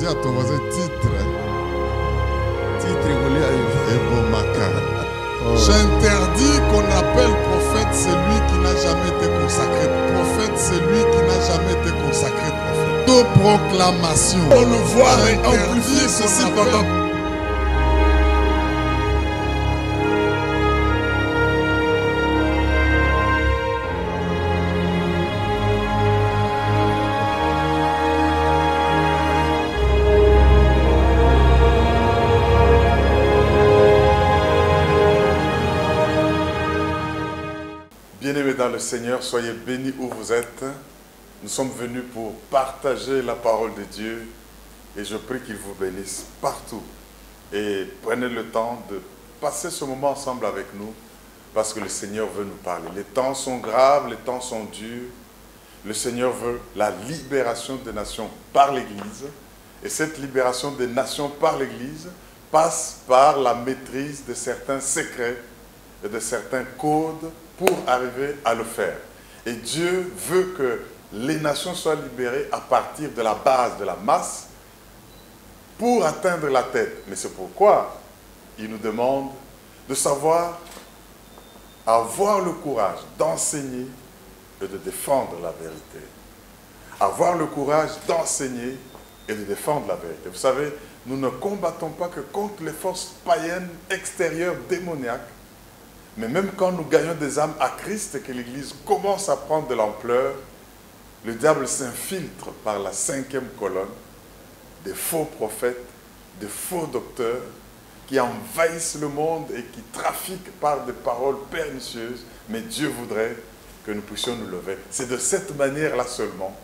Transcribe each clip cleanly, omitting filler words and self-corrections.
Dis à ton voisin titre. Titre Ebomaka. J'interdis qu'on appelle prophète celui qui n'a jamais été consacré. Prophète celui qui n'a jamais été consacré prophète. De proclamation. On nous voit amplifier ceci pendant. Bien-aimés dans le Seigneur, soyez bénis où vous êtes. Nous sommes venus pour partager la parole de Dieu et je prie qu'il vous bénisse partout. Et prenez le temps de passer ce moment ensemble avec nous parce que le Seigneur veut nous parler. Les temps sont graves, les temps sont durs. Le Seigneur veut la libération des nations par l'Église et cette libération des nations par l'Église passe par la maîtrise de certains secrets et de certains codes pour arriver à le faire. Et Dieu veut que les nations soient libérées à partir de la base, de la masse, pour atteindre la tête. Mais c'est pourquoi il nous demande de savoir avoir le courage d'enseigner et de défendre la vérité. Avoir le courage d'enseigner et de défendre la vérité. Vous savez, nous ne combattons pas que contre les forces païennes extérieures démoniaques, mais même quand nous gagnons des âmes à Christ et que l'Église commence à prendre de l'ampleur, le diable s'infiltre par la 5e colonne des faux prophètes, des faux docteurs qui envahissent le monde et qui trafiquent par des paroles pernicieuses. Mais Dieu voudrait que nous puissions nous lever. C'est de cette manière-là seulement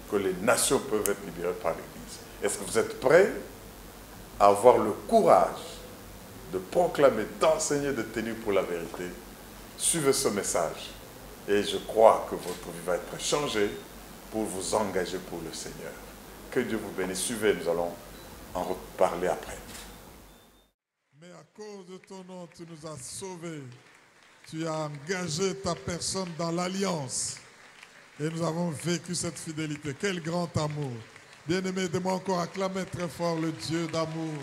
que les nations peuvent être libérées par l'Église. Est-ce que vous êtes prêts à avoir le courage de proclamer, d'enseigner, de tenir pour la vérité? Suivez ce message et je crois que votre vie va être changée pour vous engager pour le Seigneur. Que Dieu vous bénisse. Suivez, nous allons en reparler après. Mais à cause de ton nom, tu nous as sauvés. Tu as engagé ta personne dans l'alliance et nous avons vécu cette fidélité. Quel grand amour. Bien-aimé, aidez-moi encore à acclamer très fort le Dieu d'amour.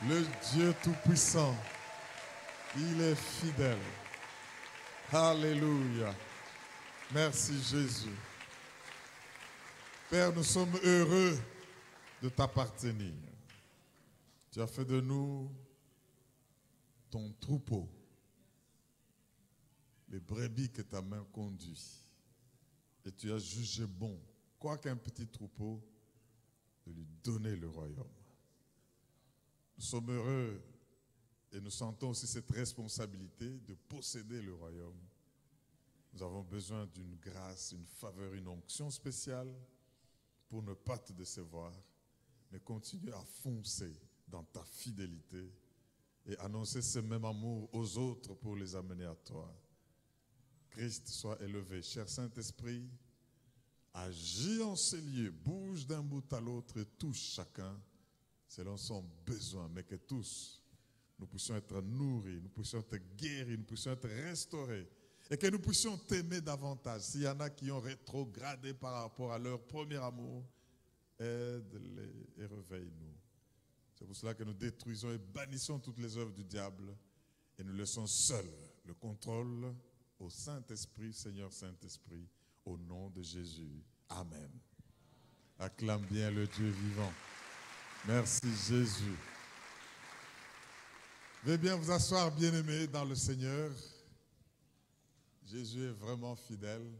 Le Dieu Tout-Puissant, il est fidèle. Alléluia. Merci Jésus. Père, nous sommes heureux de t'appartenir. Tu as fait de nous ton troupeau, les brebis que ta main conduit. Et tu as jugé bon, quoiqu'un petit troupeau, de lui donner le royaume. Nous sommes heureux et nous sentons aussi cette responsabilité de posséder le royaume. Nous avons besoin d'une grâce, une faveur, une onction spéciale pour ne pas te décevoir, mais continuer à foncer dans ta fidélité et annoncer ce même amour aux autres pour les amener à toi. Christ soit élevé. Cher Saint-Esprit, agis en ces lieux, bouge d'un bout à l'autre et touche chacun selon son besoin, mais que tous, nous puissions être nourris, nous puissions être guéris, nous puissions être restaurés, et que nous puissions t'aimer davantage. S'il y en a qui ont rétrogradé par rapport à leur premier amour, aide-les et réveille-nous. C'est pour cela que nous détruisons et bannissons toutes les œuvres du diable, et nous laissons seul le contrôle au Saint-Esprit, Seigneur Saint-Esprit, au nom de Jésus. Amen. Acclame bien le Dieu vivant. Merci Jésus. Veuillez bien vous asseoir, bien-aimés, dans le Seigneur. Jésus est vraiment fidèle.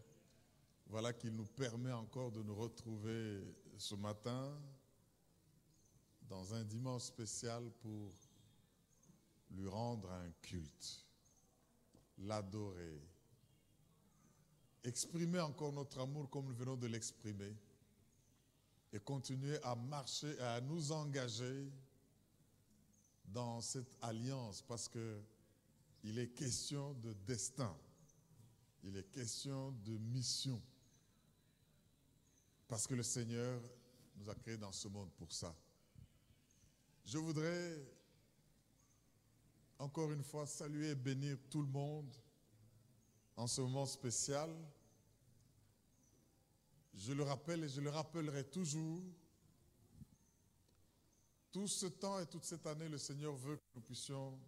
Voilà qu'il nous permet encore de nous retrouver ce matin dans un dimanche spécial pour lui rendre un culte, l'adorer, exprimer encore notre amour comme nous venons de l'exprimer, et continuer à marcher et à nous engager dans cette alliance parce qu'il est question de destin, il est question de mission. Parce que le Seigneur nous a créés dans ce monde pour ça. Je voudrais encore une fois saluer et bénir tout le monde en ce moment spécial. Je le rappelle et je le rappellerai toujours, Tout ce temps et toute cette année, le Seigneur veut que nous puissions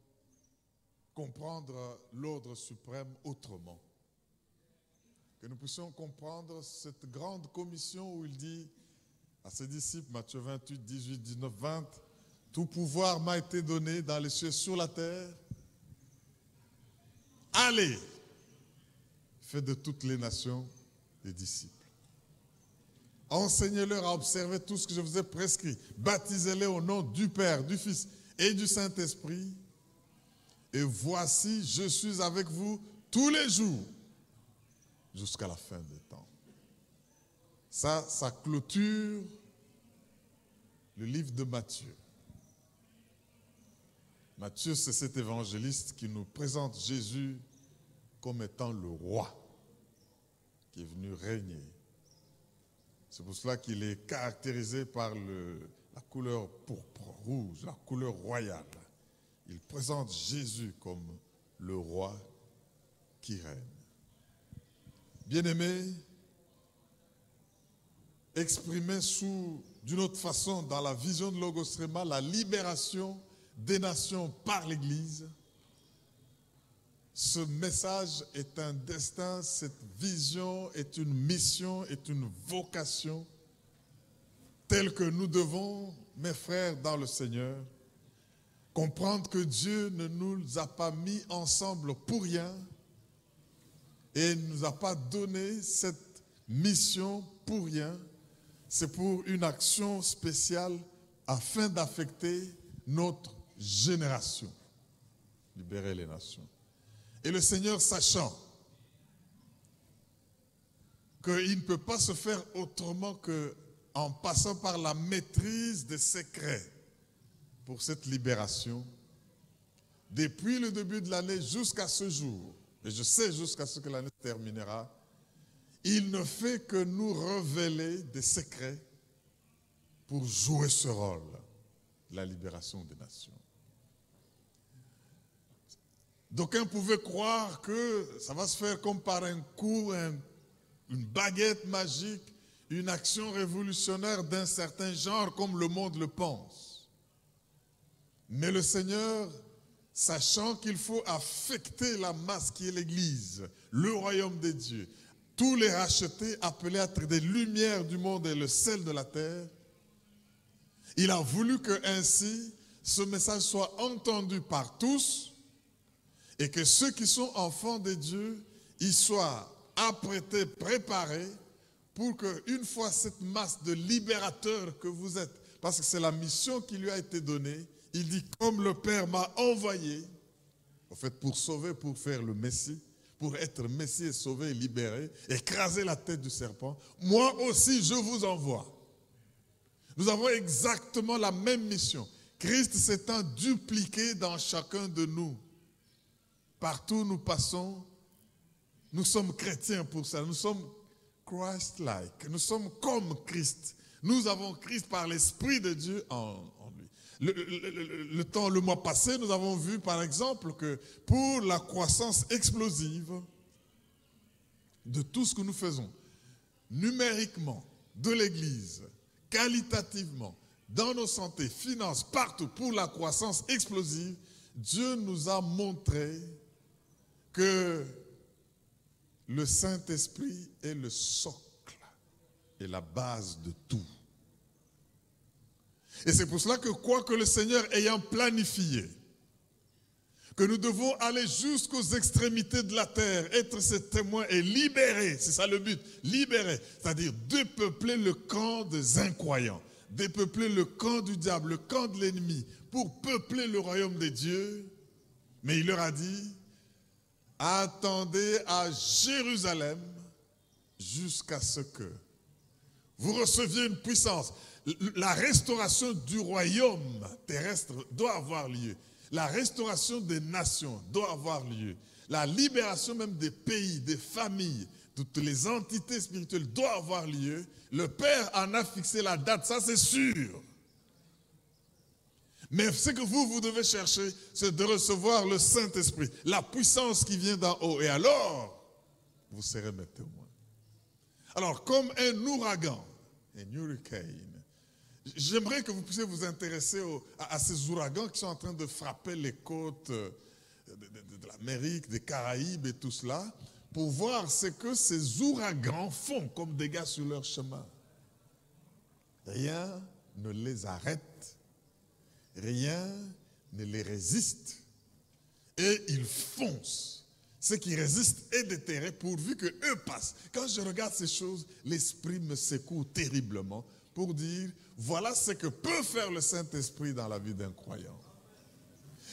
comprendre l'ordre suprême autrement. Que nous puissions comprendre cette grande commission où il dit à ses disciples, Matthieu 28, 18, 19, 20, « Tout pouvoir m'a été donné dans les cieux et sur la terre. Allez, faites de toutes les nations des disciples. Enseignez-leur à observer tout ce que je vous ai prescrit. Baptisez-les au nom du Père, du Fils et du Saint-Esprit. Et voici, je suis avec vous tous les jours jusqu'à la fin des temps. » Ça clôture le livre de Matthieu. Matthieu, c'est cet évangéliste qui nous présente Jésus comme étant le roi qui est venu régner. C'est pour cela qu'il est caractérisé par la couleur pourpre, rouge, la couleur royale. Il présente Jésus comme le roi qui règne. Bien-aimés, exprimé d'une autre façon dans la vision de Logos Rema, la libération des nations par l'Église. Ce message est un destin, cette vision est une mission, est une vocation telle que nous devons, mes frères dans le Seigneur, comprendre que Dieu ne nous a pas mis ensemble pour rien et ne nous a pas donné cette mission pour rien. C'est pour une action spéciale afin d'affecter notre génération. Libérer les nations. Et le Seigneur, sachant qu'il ne peut pas se faire autrement qu'en passant par la maîtrise des secrets pour cette libération, depuis le début de l'année jusqu'à ce jour, et je sais jusqu'à ce que l'année terminera, il ne fait que nous révéler des secrets pour jouer ce rôle, la libération des nations. D'aucuns pouvaient croire que ça va se faire comme par un coup, une baguette magique, une action révolutionnaire d'un certain genre comme le monde le pense. Mais le Seigneur, sachant qu'il faut affecter la masse qui est l'Église, le royaume des dieux, tous les rachetés appelés à être des lumières du monde et le sel de la terre, il a voulu que ainsi ce message soit entendu par tous et que ceux qui sont enfants de Dieu y soient apprêtés, préparés pour qu'une fois cette masse de libérateurs que vous êtes, parce que c'est la mission qui lui a été donnée, il dit comme le Père m'a envoyé, en fait pour sauver, pour faire le Messie, pour être Messie et sauver et libérer, écraser la tête du serpent, moi aussi je vous envoie. Nous avons exactement la même mission. Christ s'étant dupliqué dans chacun de nous. Partout où nous passons, nous sommes chrétiens pour ça. Nous sommes Christ-like. Nous sommes comme Christ. Nous avons Christ par l'Esprit de Dieu en lui. Le mois passé, nous avons vu par exemple que pour la croissance explosive de tout ce que nous faisons, numériquement, de l'Église, qualitativement, dans nos santé, finances, partout, pour la croissance explosive, Dieu nous a montré que le Saint-Esprit est le socle et la base de tout. Et c'est pour cela que quoi que le Seigneur ayant planifié, que nous devons aller jusqu'aux extrémités de la terre, être ses témoins et libérer, c'est ça le but, libérer, c'est-à-dire dépeupler le camp des incroyants, dépeupler le camp du diable, le camp de l'ennemi, pour peupler le royaume des dieux. Mais il leur a dit, attendez à Jérusalem jusqu'à ce que vous receviez une puissance. La restauration du royaume terrestre doit avoir lieu. La restauration des nations doit avoir lieu. La libération même des pays, des familles, toutes les entités spirituelles doit avoir lieu. Le Père en a fixé la date, ça c'est sûr. Mais ce que vous devez chercher, c'est de recevoir le Saint-Esprit, la puissance qui vient d'en haut. Et alors, vous serez mes témoins. Alors, comme un ouragan, un hurricane, J'aimerais que vous puissiez vous intéresser à ces ouragans qui sont en train de frapper les côtes de l'Amérique, des Caraïbes et tout cela, pour voir ce que ces ouragans font comme dégâts sur leur chemin. Rien ne les arrête, rien ne les résiste, et ils foncent. Ce qui résiste est déterré pourvu que eux passent. Quand je regarde ces choses, l'esprit me secoue terriblement pour dire, voilà ce que peut faire le Saint-Esprit dans la vie d'un croyant.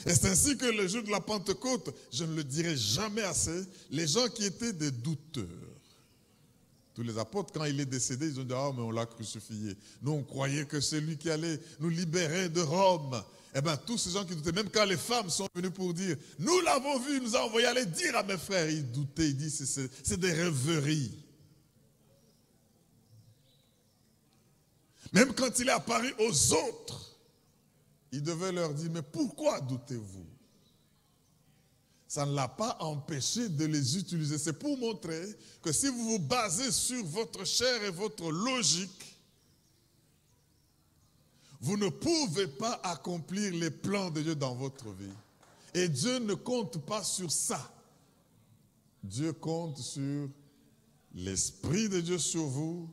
Et c'est ainsi que le jour de la Pentecôte, je ne le dirai jamais assez, les gens qui étaient des douteurs, tous les apôtres, quand il est décédé, ils ont dit, ah, mais on l'a crucifié. Nous, on croyait que c'est lui qui allait nous libérer de Rome. Eh bien, tous ces gens qui doutaient, même quand les femmes sont venues pour dire, nous l'avons vu, il nous a envoyé aller dire à mes frères, ils doutaient, ils disent, c'est des rêveries. Même quand il est apparu aux autres, il devait leur dire, mais pourquoi doutez-vous? Ça ne l'a pas empêché de les utiliser. C'est pour montrer que si vous vous basez sur votre chair et votre logique, vous ne pouvez pas accomplir les plans de Dieu dans votre vie. Et Dieu ne compte pas sur ça. Dieu compte sur l'Esprit de Dieu sur vous.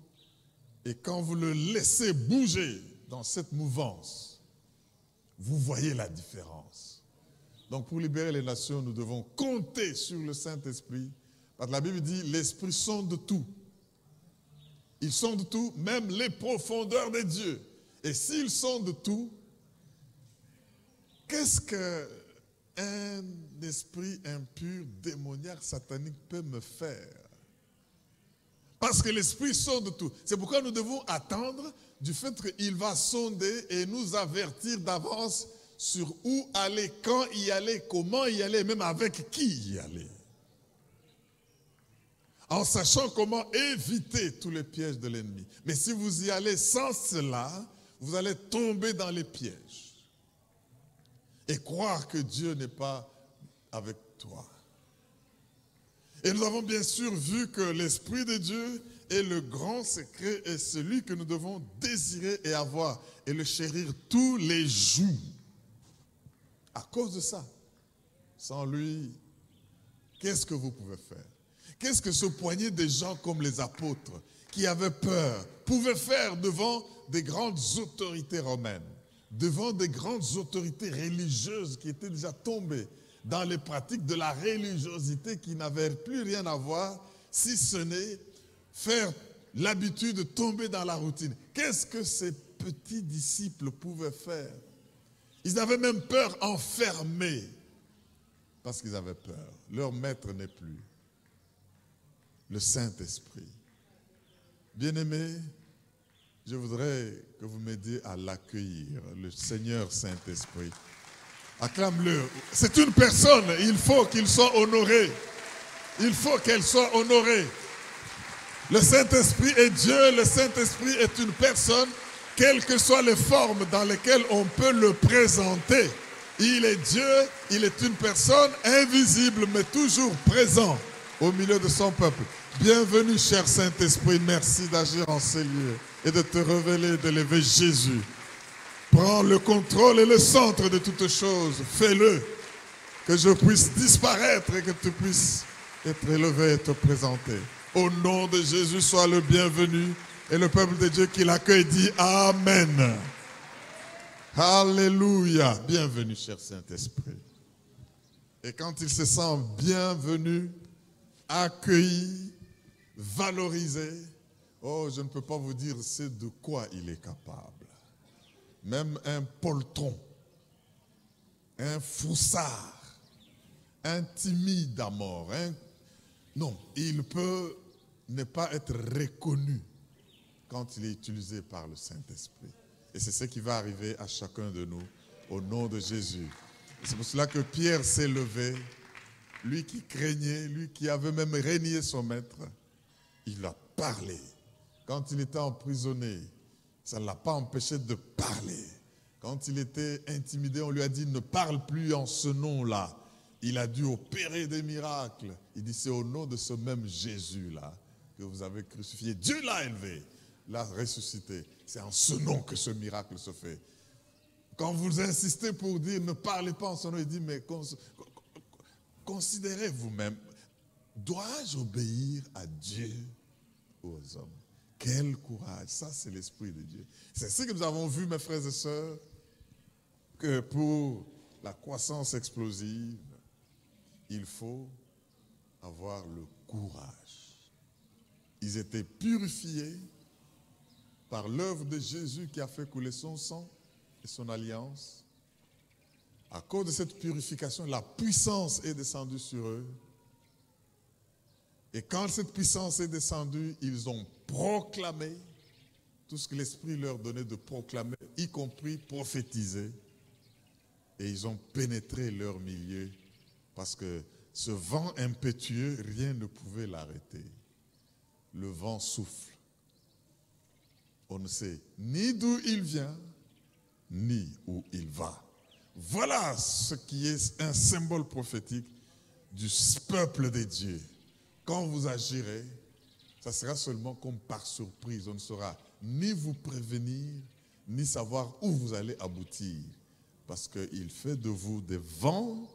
Et quand vous le laissez bouger dans cette mouvance, vous voyez la différence. Donc pour libérer les nations, nous devons compter sur le Saint-Esprit. Parce que la Bible dit, l'Esprit sonde tout. Il sonde tout, même les profondeurs de Dieu. Et s'il sonde tout, qu'est-ce qu'un esprit impur, démoniaque, satanique peut me faire? Parce que l'Esprit sonde tout. C'est pourquoi nous devons attendre du fait qu'il va sonder et nous avertir d'avance sur où aller, quand y aller, comment y aller, même avec qui y aller. En sachant comment éviter tous les pièges de l'ennemi. Mais si vous y allez sans cela, vous allez tomber dans les pièges. Et croire que Dieu n'est pas avec toi. Et nous avons bien sûr vu que l'Esprit de Dieu est le grand secret et celui que nous devons désirer et avoir et le chérir tous les jours. À cause de ça, sans lui, qu'est-ce que vous pouvez faire? Qu'est-ce que ce poignet de gens comme les apôtres qui avaient peur pouvaient faire devant des grandes autorités romaines, devant des grandes autorités religieuses qui étaient déjà tombées dans les pratiques de la religiosité qui n'avaient plus rien à voir, si ce n'est faire l'habitude de tomber dans la routine. Qu'est-ce que ces petits disciples pouvaient faire? Ils avaient même peur enfermés parce qu'ils avaient peur. Leur maître n'est plus. Le Saint-Esprit. Bien-aimés, je voudrais que vous m'aidiez à l'accueillir, le Seigneur Saint-Esprit. Acclame-le. C'est une personne, il faut qu'il soit honoré. Il faut qu'elle soit honorée. Le Saint-Esprit est Dieu, le Saint-Esprit est une personne, quelles que soient les formes dans lesquelles on peut le présenter. Il est Dieu, il est une personne invisible mais toujours présent au milieu de son peuple. Bienvenue, cher Saint-Esprit, merci d'agir en ces lieux et de te révéler, d'élever Jésus. Prends le contrôle et le centre de toutes choses, fais-le, que je puisse disparaître et que tu puisses être élevé et te présenter. Au nom de Jésus, sois le bienvenu et le peuple de Dieu qui l'accueille dit Amen. Alléluia. Bienvenue, cher Saint-Esprit. Et quand il se sent bienvenu, accueilli, valorisé, oh, je ne peux pas vous dire c'est de quoi il est capable. Même un poltron, un foussard, un timide à mort, non, il peut ne pas être reconnu quand il est utilisé par le Saint-Esprit. Et c'est ce qui va arriver à chacun de nous au nom de Jésus. Et c'est pour cela que Pierre s'est levé, lui qui craignait, lui qui avait même renié son maître, il a parlé. Quand il était emprisonné, ça ne l'a pas empêché de parler. Quand il était intimidé, on lui a dit ne parle plus en ce nom-là. Il a dû opérer des miracles. Il dit c'est au nom de ce même Jésus-là que vous avez crucifié. Dieu l'a élevé. l'a ressuscité. C'est en ce nom que ce miracle se fait. Quand vous insistez pour dire ne parlez pas en son nom, il dit mais considérez vous-même, dois-je obéir à Dieu ou aux hommes? Quel courage, ça c'est l'Esprit de Dieu. C'est ce que nous avons vu, mes frères et sœurs, que pour la croissance explosive, il faut avoir le courage. Ils étaient purifiés par l'œuvre de Jésus qui a fait couler son sang et son alliance. À cause de cette purification, la puissance est descendue sur eux. Et quand cette puissance est descendue, ils ont proclamé tout ce que l'Esprit leur donnait de proclamer, y compris prophétiser. Et ils ont pénétré leur milieu parce que ce vent impétueux, rien ne pouvait l'arrêter. Le vent souffle. On ne sait ni d'où il vient, ni où il va. Voilà ce qui est un symbole prophétique du peuple de Dieu. Quand vous agirez, ça sera seulement comme par surprise. On ne saura ni vous prévenir, ni savoir où vous allez aboutir. Parce qu'il fait de vous des vents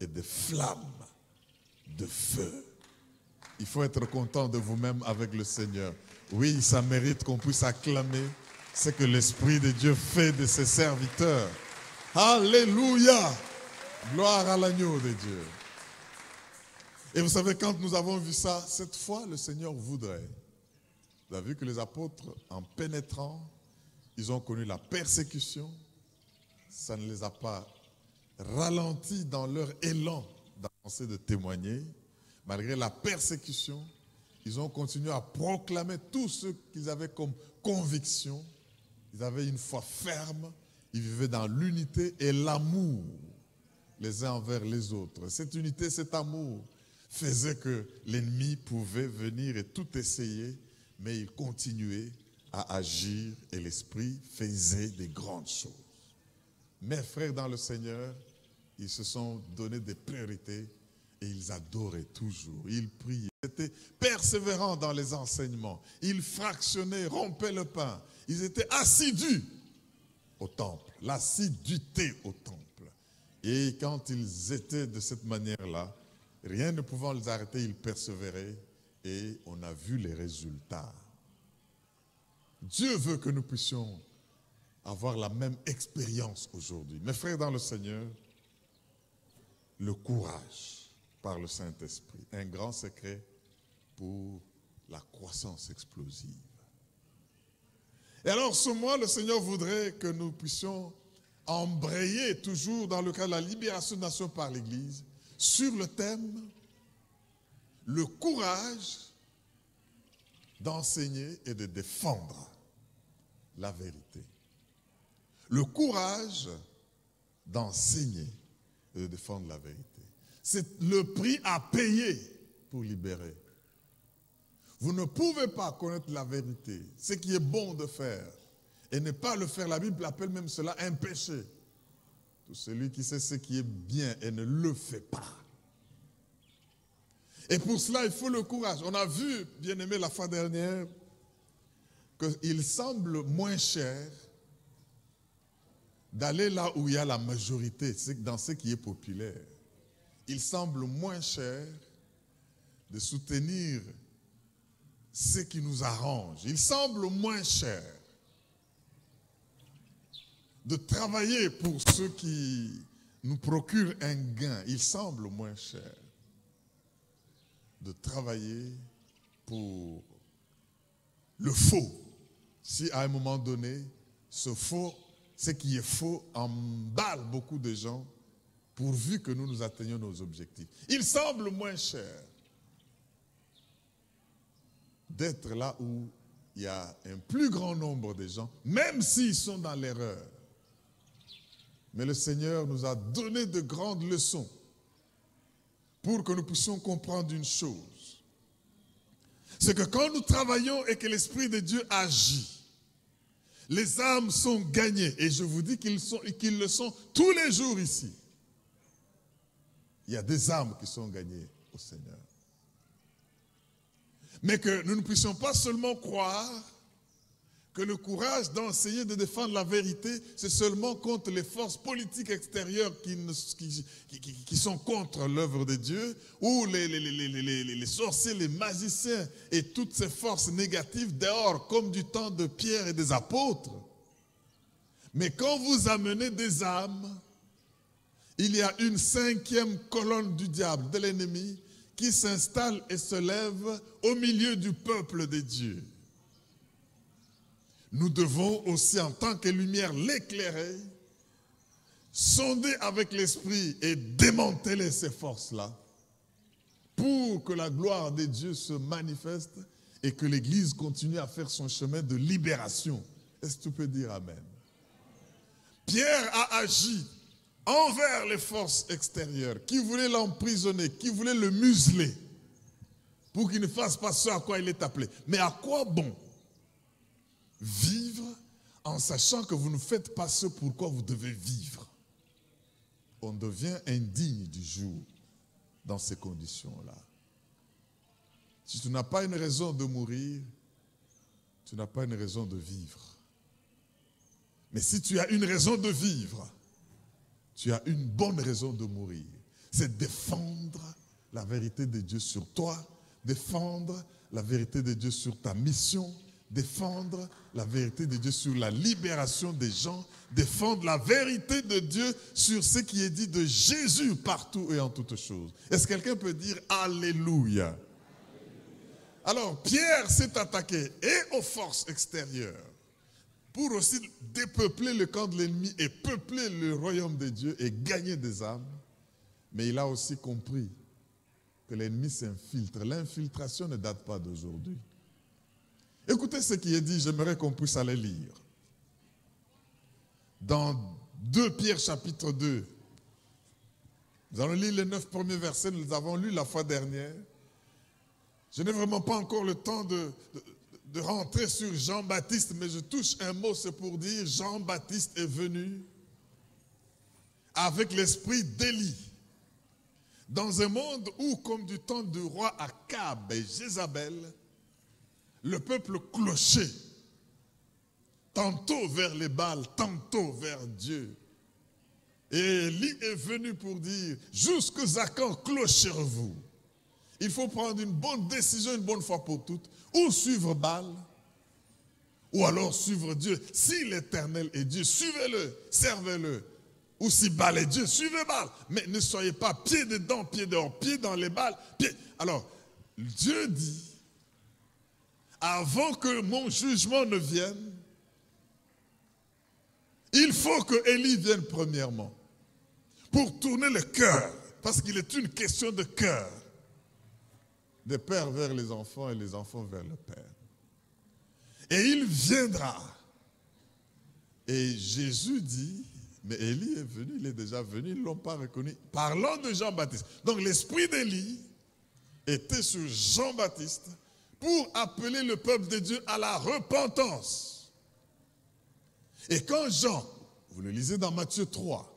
et des flammes de feu. Il faut être content de vous-même avec le Seigneur. Oui, ça mérite qu'on puisse acclamer ce que l'Esprit de Dieu fait de ses serviteurs. Alléluia! Gloire à l'agneau de Dieu. Et vous savez, quand nous avons vu ça, cette fois, le Seigneur voudrait. Vous avez vu que les apôtres, en pénétrant, ils ont connu la persécution. Ça ne les a pas ralentis dans leur élan d'avancer, de témoigner. Malgré la persécution, ils ont continué à proclamer tout ce qu'ils avaient comme conviction. Ils avaient une foi ferme. Ils vivaient dans l'unité et l'amour les uns envers les autres. Cette unité, cet amour faisait que l'ennemi pouvait venir et tout essayer, mais il continuait à agir et l'Esprit faisait des grandes choses. Mes frères dans le Seigneur, ils se sont donné des priorités et ils adoraient toujours. Ils priaient, ils étaient persévérants dans les enseignements. Ils fractionnaient, rompaient le pain. Ils étaient assidus au temple, l'assiduité au temple. Et quand ils étaient de cette manière-là, rien ne pouvant les arrêter, ils persévéraient et on a vu les résultats. Dieu veut que nous puissions avoir la même expérience aujourd'hui. Mes frères dans le Seigneur, le courage par le Saint-Esprit, un grand secret pour la croissance explosive. Et alors ce mois, le Seigneur voudrait que nous puissions embrayer toujours dans le cadre de la libération de nations par l'Église sur le thème le courage d'enseigner et de défendre la vérité. Le courage d'enseigner et de défendre la vérité. C'est le prix à payer pour libérer. Vous ne pouvez pas connaître la vérité, ce qui est bon de faire, et ne pas le faire. La Bible appelle même cela un péché. Tout celui qui sait ce qui est bien et ne le fait pas. Et pour cela, il faut le courage. On a vu, bien aimé, la fois dernière, qu'il semble moins cher d'aller là où il y a la majorité, dans ce qui est populaire. Il semble moins cher de soutenir ce qui nous arrange. Il semble moins cher de travailler pour ceux qui nous procurent un gain. Il semble moins cher de travailler pour le faux. Si à un moment donné, ce faux, ce qui est faux, emballe beaucoup de gens pourvu que nous atteignions nos objectifs. Il semble moins cher d'être là où il y a un plus grand nombre de gens, même s'ils sont dans l'erreur. Mais le Seigneur nous a donné de grandes leçons pour que nous puissions comprendre une chose. C'est que quand nous travaillons et que l'Esprit de Dieu agit, les âmes sont gagnées. Et je vous dis qu'ils le sont tous les jours ici. Il y a des âmes qui sont gagnées au Seigneur. Mais que nous ne puissions pas seulement croire que le courage d'enseigner, de défendre la vérité, c'est seulement contre les forces politiques extérieures qui sont contre l'œuvre de Dieu, ou les sorciers, les magiciens et toutes ces forces négatives dehors, comme du temps de Pierre et des apôtres. Mais quand vous amenez des âmes, il y a une 5e colonne du diable, de l'ennemi, qui s'installe et se lève au milieu du peuple de Dieu. Nous devons aussi, en tant que lumière, l'éclairer, sonder avec l'esprit et démanteler ces forces-là pour que la gloire de Dieu se manifeste et que l'Église continue à faire son chemin de libération. Est-ce que tu peux dire Amen? Pierre a agi envers les forces extérieures qui voulaient l'emprisonner, qui voulaient le museler pour qu'il ne fasse pas ce à quoi il est appelé. Mais à quoi bon vivre en sachant que vous ne faites pas ce pour quoi vous devez vivre? On devient indigne du jour dans ces conditions-là. Si tu n'as pas une raison de mourir, tu n'as pas une raison de vivre. Mais si tu as une raison de vivre, tu as une bonne raison de mourir. C'est défendre la vérité de Dieu sur toi, défendre la vérité de Dieu sur ta mission, défendre la vérité de Dieu sur la libération des gens, défendre la vérité de Dieu sur ce qui est dit de Jésus partout et en toutes choses. Est-ce que quelqu'un peut dire Alléluia? Alors, Pierre s'est attaqué et aux forces extérieures pour aussi dépeupler le camp de l'ennemi et peupler le royaume de Dieu et gagner des âmes. Mais il a aussi compris que l'ennemi s'infiltre. L'infiltration ne date pas d'aujourd'hui. Écoutez ce qui est dit, j'aimerais qu'on puisse aller lire. Dans 2 Pierre chapitre 2, nous allons lire les 9 premiers versets, nous les avons lus la fois dernière. Je n'ai vraiment pas encore le temps de rentrer sur Jean-Baptiste, mais je touche un mot, c'est pour dire Jean-Baptiste est venu avec l'esprit d'Élie. Dans un monde où, comme du temps du roi Akab et Jézabel, le peuple clochait, tantôt vers les Baals, tantôt vers Dieu. Et Élie est venu pour dire, jusqu'à quand clocherez-vous? Il faut prendre une bonne décision, une bonne fois pour toutes, ou suivre Baal, ou alors suivre Dieu. Si l'Éternel est Dieu, suivez-le, servez-le. Ou si Baal est Dieu, suivez Baal. Mais ne soyez pas pieds dedans, pieds dehors, pieds dans les Baals. Alors, Dieu dit, avant que mon jugement ne vienne, il faut que Élie vienne premièrement pour tourner le cœur, parce qu'il est une question de cœur, des pères vers les enfants et les enfants vers le Père. Et il viendra. Et Jésus dit, mais Élie est venu, il est déjà venu, ils ne l'ont pas reconnu. Parlant de Jean-Baptiste. Donc l'esprit d'Élie était sur Jean-Baptiste pour appeler le peuple de Dieu à la repentance. Et quand Jean, vous le lisez dans Matthieu 3,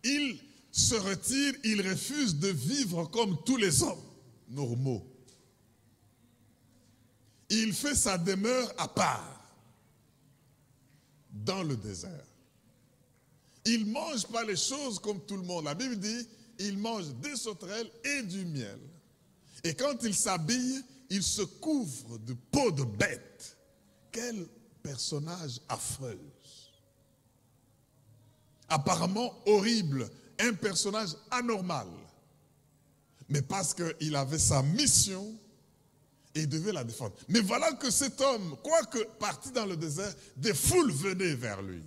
il se retire, il refuse de vivre comme tous les hommes normaux. Il fait sa demeure à part, dans le désert. Il ne mange pas les choses comme tout le monde. La Bible dit, il mange des sauterelles et du miel. Et quand il s'habille, il se couvre de peau de bête. Quel personnage affreux. Apparemment horrible, un personnage anormal. Mais parce qu'il avait sa mission, et il devait la défendre. Mais voilà que cet homme, quoique parti dans le désert, des foules venaient vers lui.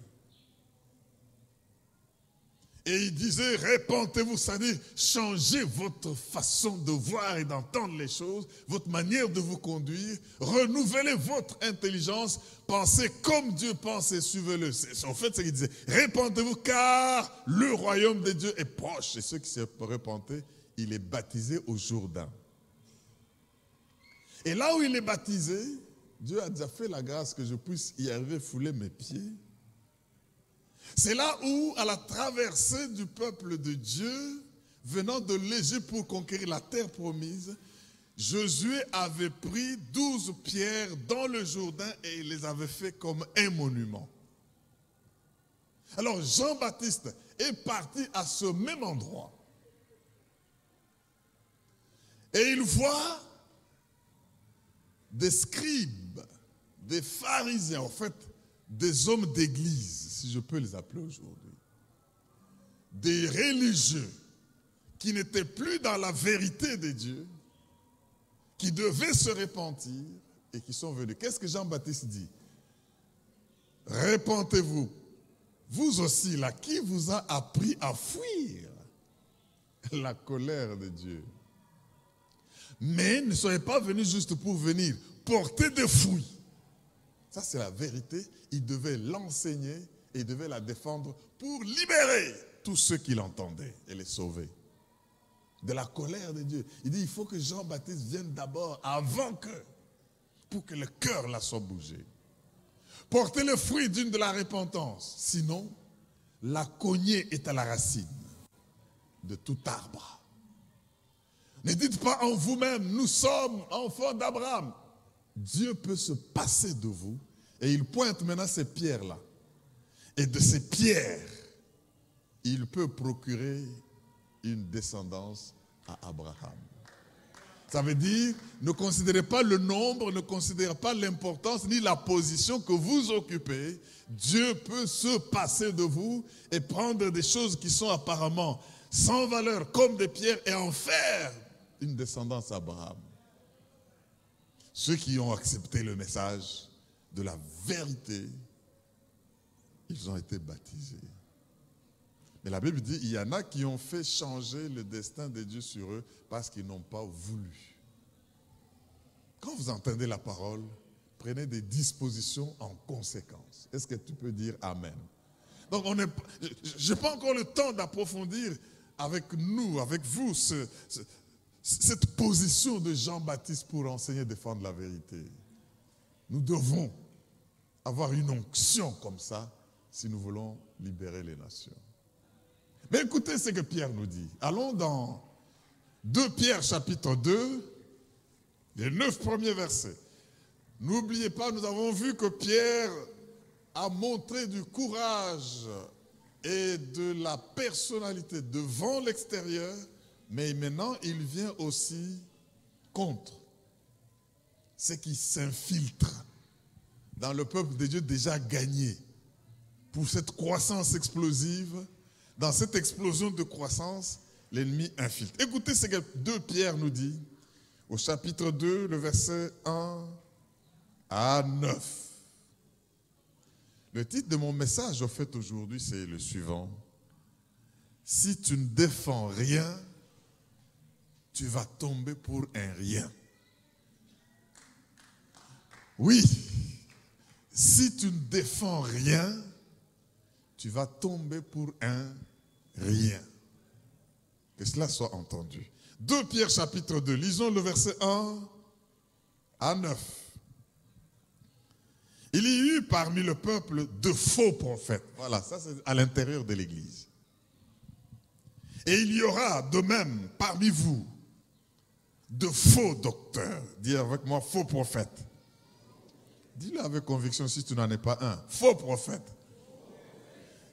Et il disait, répentez-vous, c'est-à-dire changez votre façon de voir et d'entendre les choses, votre manière de vous conduire, renouvelez votre intelligence, pensez comme Dieu pense et suivez-le. En fait, c'est ce qu'il disait, répentez-vous car le royaume de Dieu est proche. Et ceux qui se repentaient, il est baptisé au Jourdain. Et là où il est baptisé, Dieu a déjà fait la grâce que je puisse y arriver, fouler mes pieds. C'est là où, à la traversée du peuple de Dieu, venant de l'Égypte pour conquérir la terre promise, Josué avait pris 12 pierres dans le Jourdain et il les avait fait comme un monument. Alors Jean-Baptiste est parti à ce même endroit. Et il voit des scribes, des pharisiens, en fait, des hommes d'église, si je peux les appeler aujourd'hui. Des religieux qui n'étaient plus dans la vérité de Dieu, qui devaient se repentir et qui sont venus. Qu'est-ce que Jean-Baptiste dit? Repentez-vous. Vous aussi, là, qui vous a appris à fuir la colère de Dieu? Mais ne soyez pas venus juste pour venir porter des fruits. Ça, c'est la vérité. Il devait l'enseigner et il devait la défendre pour libérer tous ceux qui l'entendaient et les sauver de la colère de Dieu. Il dit, il faut que Jean-Baptiste vienne d'abord avant que, pour que le cœur là soit bougé. Portez le fruit d'une de la repentance. Sinon, la cognée est à la racine de tout arbre. Ne dites pas en vous-même, nous sommes enfants d'Abraham. Dieu peut se passer de vous. Et il pointe maintenant ces pierres-là. Et de ces pierres, il peut procurer une descendance à Abraham. Ça veut dire, ne considérez pas le nombre, ne considérez pas l'importance ni la position que vous occupez. Dieu peut se passer de vous et prendre des choses qui sont apparemment sans valeur comme des pierres et en faire une descendance à Abraham. Ceux qui ont accepté le message de la vérité, ils ont été baptisés. Mais la Bible dit, il y en a qui ont fait changer le destin de Dieu sur eux parce qu'ils n'ont pas voulu. Quand vous entendez la parole, prenez des dispositions en conséquence. Est-ce que tu peux dire Amen? Donc, je n'ai pas encore le temps d'approfondir avec nous, avec vous, cette position de Jean-Baptiste pour enseigner et défendre la vérité. Nous devons avoir une onction comme ça si nous voulons libérer les nations. Mais écoutez ce que Pierre nous dit. Allons dans 2 Pierre chapitre 2, les 9 premiers versets. N'oubliez pas, nous avons vu que Pierre a montré du courage et de la personnalité devant l'extérieur, mais maintenant il vient aussi contre ce qui s'infiltre dans le peuple de Dieu déjà gagné pour cette croissance explosive. Dans cette explosion de croissance, l'ennemi infiltre. Écoutez ce que 2 Pierre nous dit au chapitre 2, le verset 1 à 9. Le titre de mon message, au fait, aujourd'hui, c'est le suivant. Si tu ne défends rien, tu vas tomber pour un rien. Oui, si tu ne défends rien, tu vas tomber pour un rien. Que cela soit entendu. 2 Pierre chapitre 2, lisons le verset 1 à 9. Il y eut parmi le peuple de faux prophètes. Voilà, ça c'est à l'intérieur de l'Église. Et il y aura de même parmi vous de faux docteurs. Dis avec moi, faux prophètes. Dis-le avec conviction si tu n'en es pas un. Faux prophètes.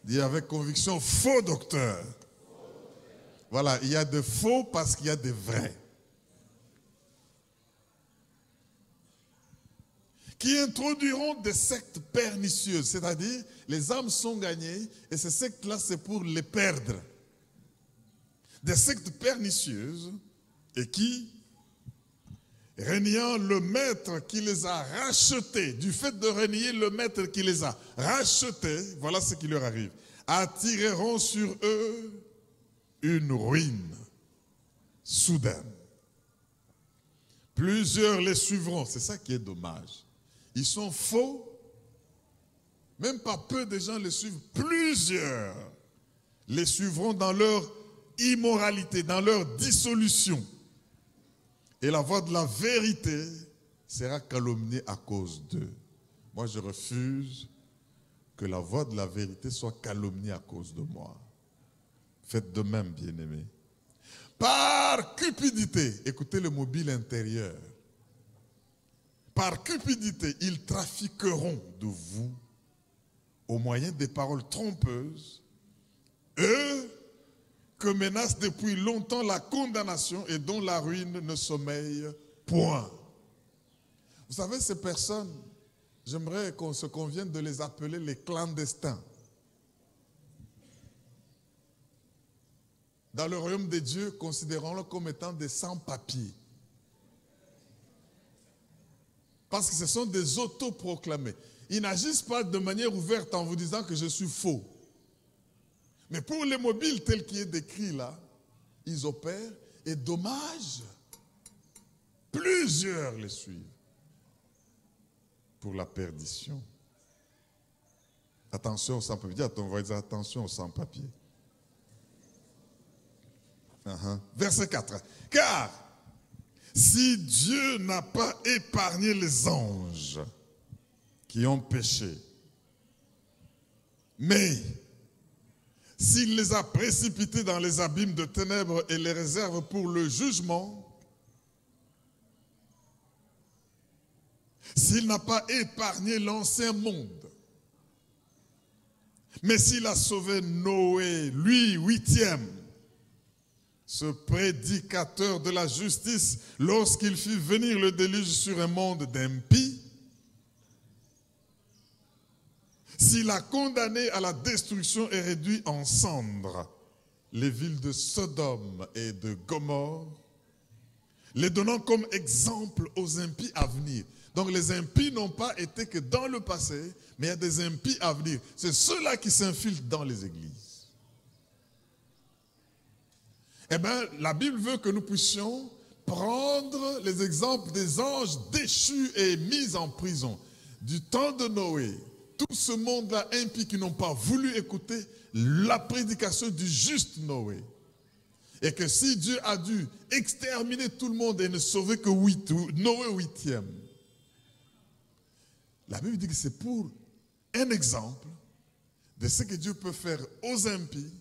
Dis avec conviction, faux docteurs. Voilà, il y a de faux parce qu'il y a de vrais. Qui introduiront des sectes pernicieuses, c'est-à-dire les âmes sont gagnées et ces sectes-là c'est pour les perdre. Des sectes pernicieuses et qui, reniant le maître qui les a rachetés, du fait de renier le maître qui les a rachetés, voilà ce qui leur arrive, attireront sur eux une ruine soudaine. Plusieurs les suivront, c'est ça qui est dommage. Ils sont faux, même pas peu de gens les suivent, plusieurs les suivront dans leur immoralité, dans leur dissolution. Et la voix de la vérité sera calomniée à cause d'eux. Moi, je refuse que la voix de la vérité soit calomniée à cause de moi. Faites de même, bien-aimés. Par cupidité, écoutez le mobile intérieur. Par cupidité, ils trafiqueront de vous au moyen des paroles trompeuses, eux que menace depuis longtemps la condamnation et dont la ruine ne sommeille point. Vous savez, ces personnes, j'aimerais qu'on se convienne de les appeler les clandestins. Dans le royaume de Dieu, considérons-le comme étant des sans-papiers. Parce que ce sont des autoproclamés. Ils n'agissent pas de manière ouverte en vous disant que je suis faux. Mais pour les mobiles tels qu'il est décrit là, ils opèrent et dommage, plusieurs les suivent pour la perdition. Attention aux sans-papiers. Dis à ton voisin, attention aux sans-papiers. Verset 4. Car si Dieu n'a pas épargné les anges qui ont péché, mais s'il les a précipités dans les abîmes de ténèbres et les réserve pour le jugement, s'il n'a pas épargné l'ancien monde, mais s'il a sauvé Noé, lui, 8e, ce prédicateur de la justice, lorsqu'il fit venir le déluge sur un monde d'impies, s'il a condamné à la destruction et réduit en cendres les villes de Sodome et de Gomorrhe, les donnant comme exemple aux impies à venir. Donc les impies n'ont pas été que dans le passé, mais il y a des impies à venir. C'est ceux-là qui s'infiltrent dans les églises. Eh bien, la Bible veut que nous puissions prendre les exemples des anges déchus et mis en prison. Du temps de Noé, tout ce monde-là impie qui n'ont pas voulu écouter la prédication du juste Noé. Et que si Dieu a dû exterminer tout le monde et ne sauver que Noé 8e, la Bible dit que c'est pour un exemple de ce que Dieu peut faire aux impies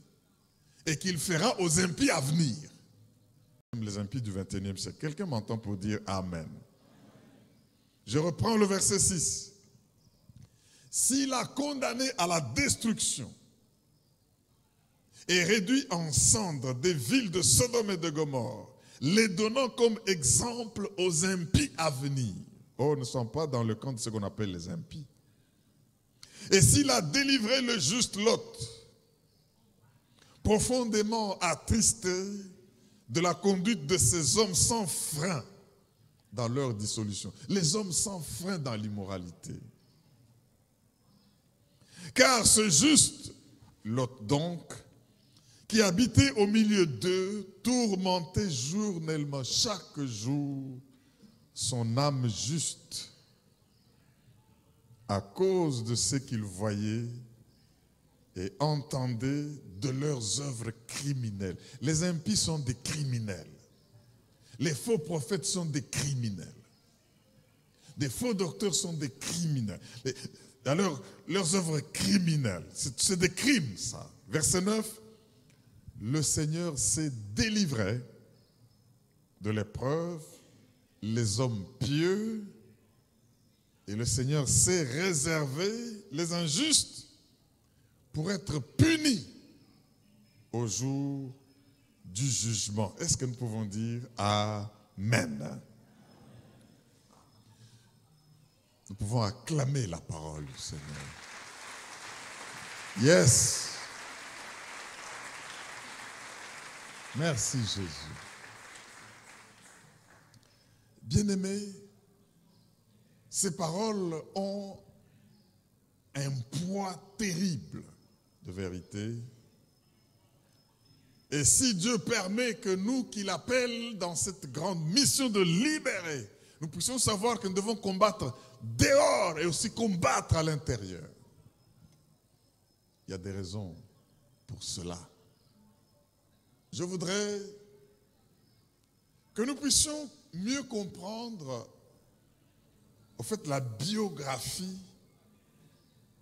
et qu'il fera aux impies à venir. Les impies du 21e siècle. Quelqu'un m'entend pour dire Amen. Je reprends le verset 6. S'il a condamné à la destruction et réduit en cendres des villes de Sodome et de Gomorrhe, les donnant comme exemple aux impies à venir. Oh, nous ne sommes pas dans le camp de ce qu'on appelle les impies. Et s'il a délivré le juste Lot, profondément attristé de la conduite de ces hommes sans frein dans leur dissolution. Les hommes sans frein dans l'immoralité. Car ce juste Lot donc, qui habitait au milieu d'eux, tourmentait journellement, chaque jour, son âme juste à cause de ce qu'il voyait et entendait de leurs œuvres criminelles. Les impies sont des criminels. Les faux prophètes sont des criminels. Des faux docteurs sont des criminels. Alors, leurs œuvres criminelles, c'est des crimes, ça. Verset 9, le Seigneur s'est délivré de l'épreuve, les hommes pieux, et le Seigneur s'est réservé les injustes pour être punis au jour du jugement. Est-ce que nous pouvons dire Amen? Nous pouvons acclamer la parole du Seigneur. Yes. Merci Jésus. Bien-aimés, ces paroles ont un poids terrible de vérité. Et si Dieu permet que nous, qui l'appelle dans cette grande mission de libérer, nous puissions savoir que nous devons combattre dehors et aussi combattre à l'intérieur. Il y a des raisons pour cela. Je voudrais que nous puissions mieux comprendre, au fait, la biographie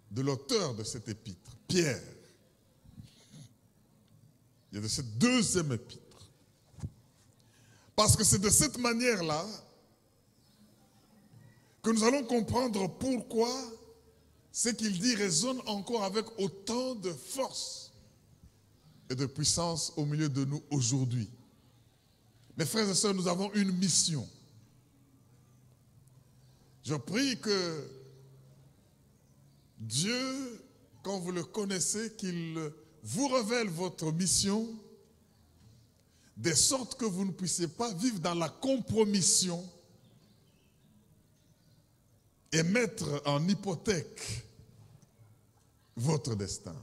de l'auteur de cette épître, Pierre. Il y a de cette deuxième épître. Parce que c'est de cette manière-là que nous allons comprendre pourquoi ce qu'il dit résonne encore avec autant de force et de puissance au milieu de nous aujourd'hui. Mes frères et sœurs, nous avons une mission. Je prie que Dieu, quand vous le connaissez, qu'il vous révèle votre mission, de sorte que vous ne puissiez pas vivre dans la compromission et mettre en hypothèque votre destin.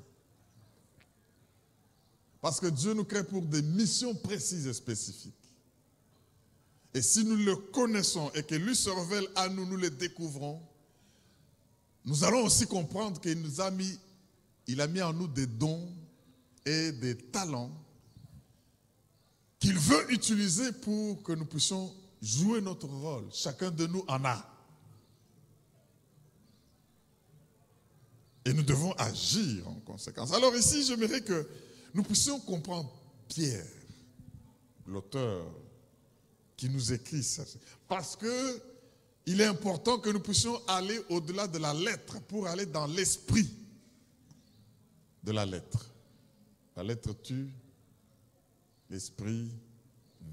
Parce que Dieu nous crée pour des missions précises et spécifiques. Et si nous le connaissons et que lui se révèle à nous, nous le découvrons, nous allons aussi comprendre qu'il a mis en nous des dons et des talents qu'il veut utiliser pour que nous puissions jouer notre rôle. Chacun de nous en a. Et nous devons agir en conséquence. Alors ici, j'aimerais que nous puissions comprendre Pierre, l'auteur qui nous écrit ça. Parce que il est important que nous puissions aller au-delà de la lettre pour aller dans l'esprit de la lettre. La lettre tue, l'esprit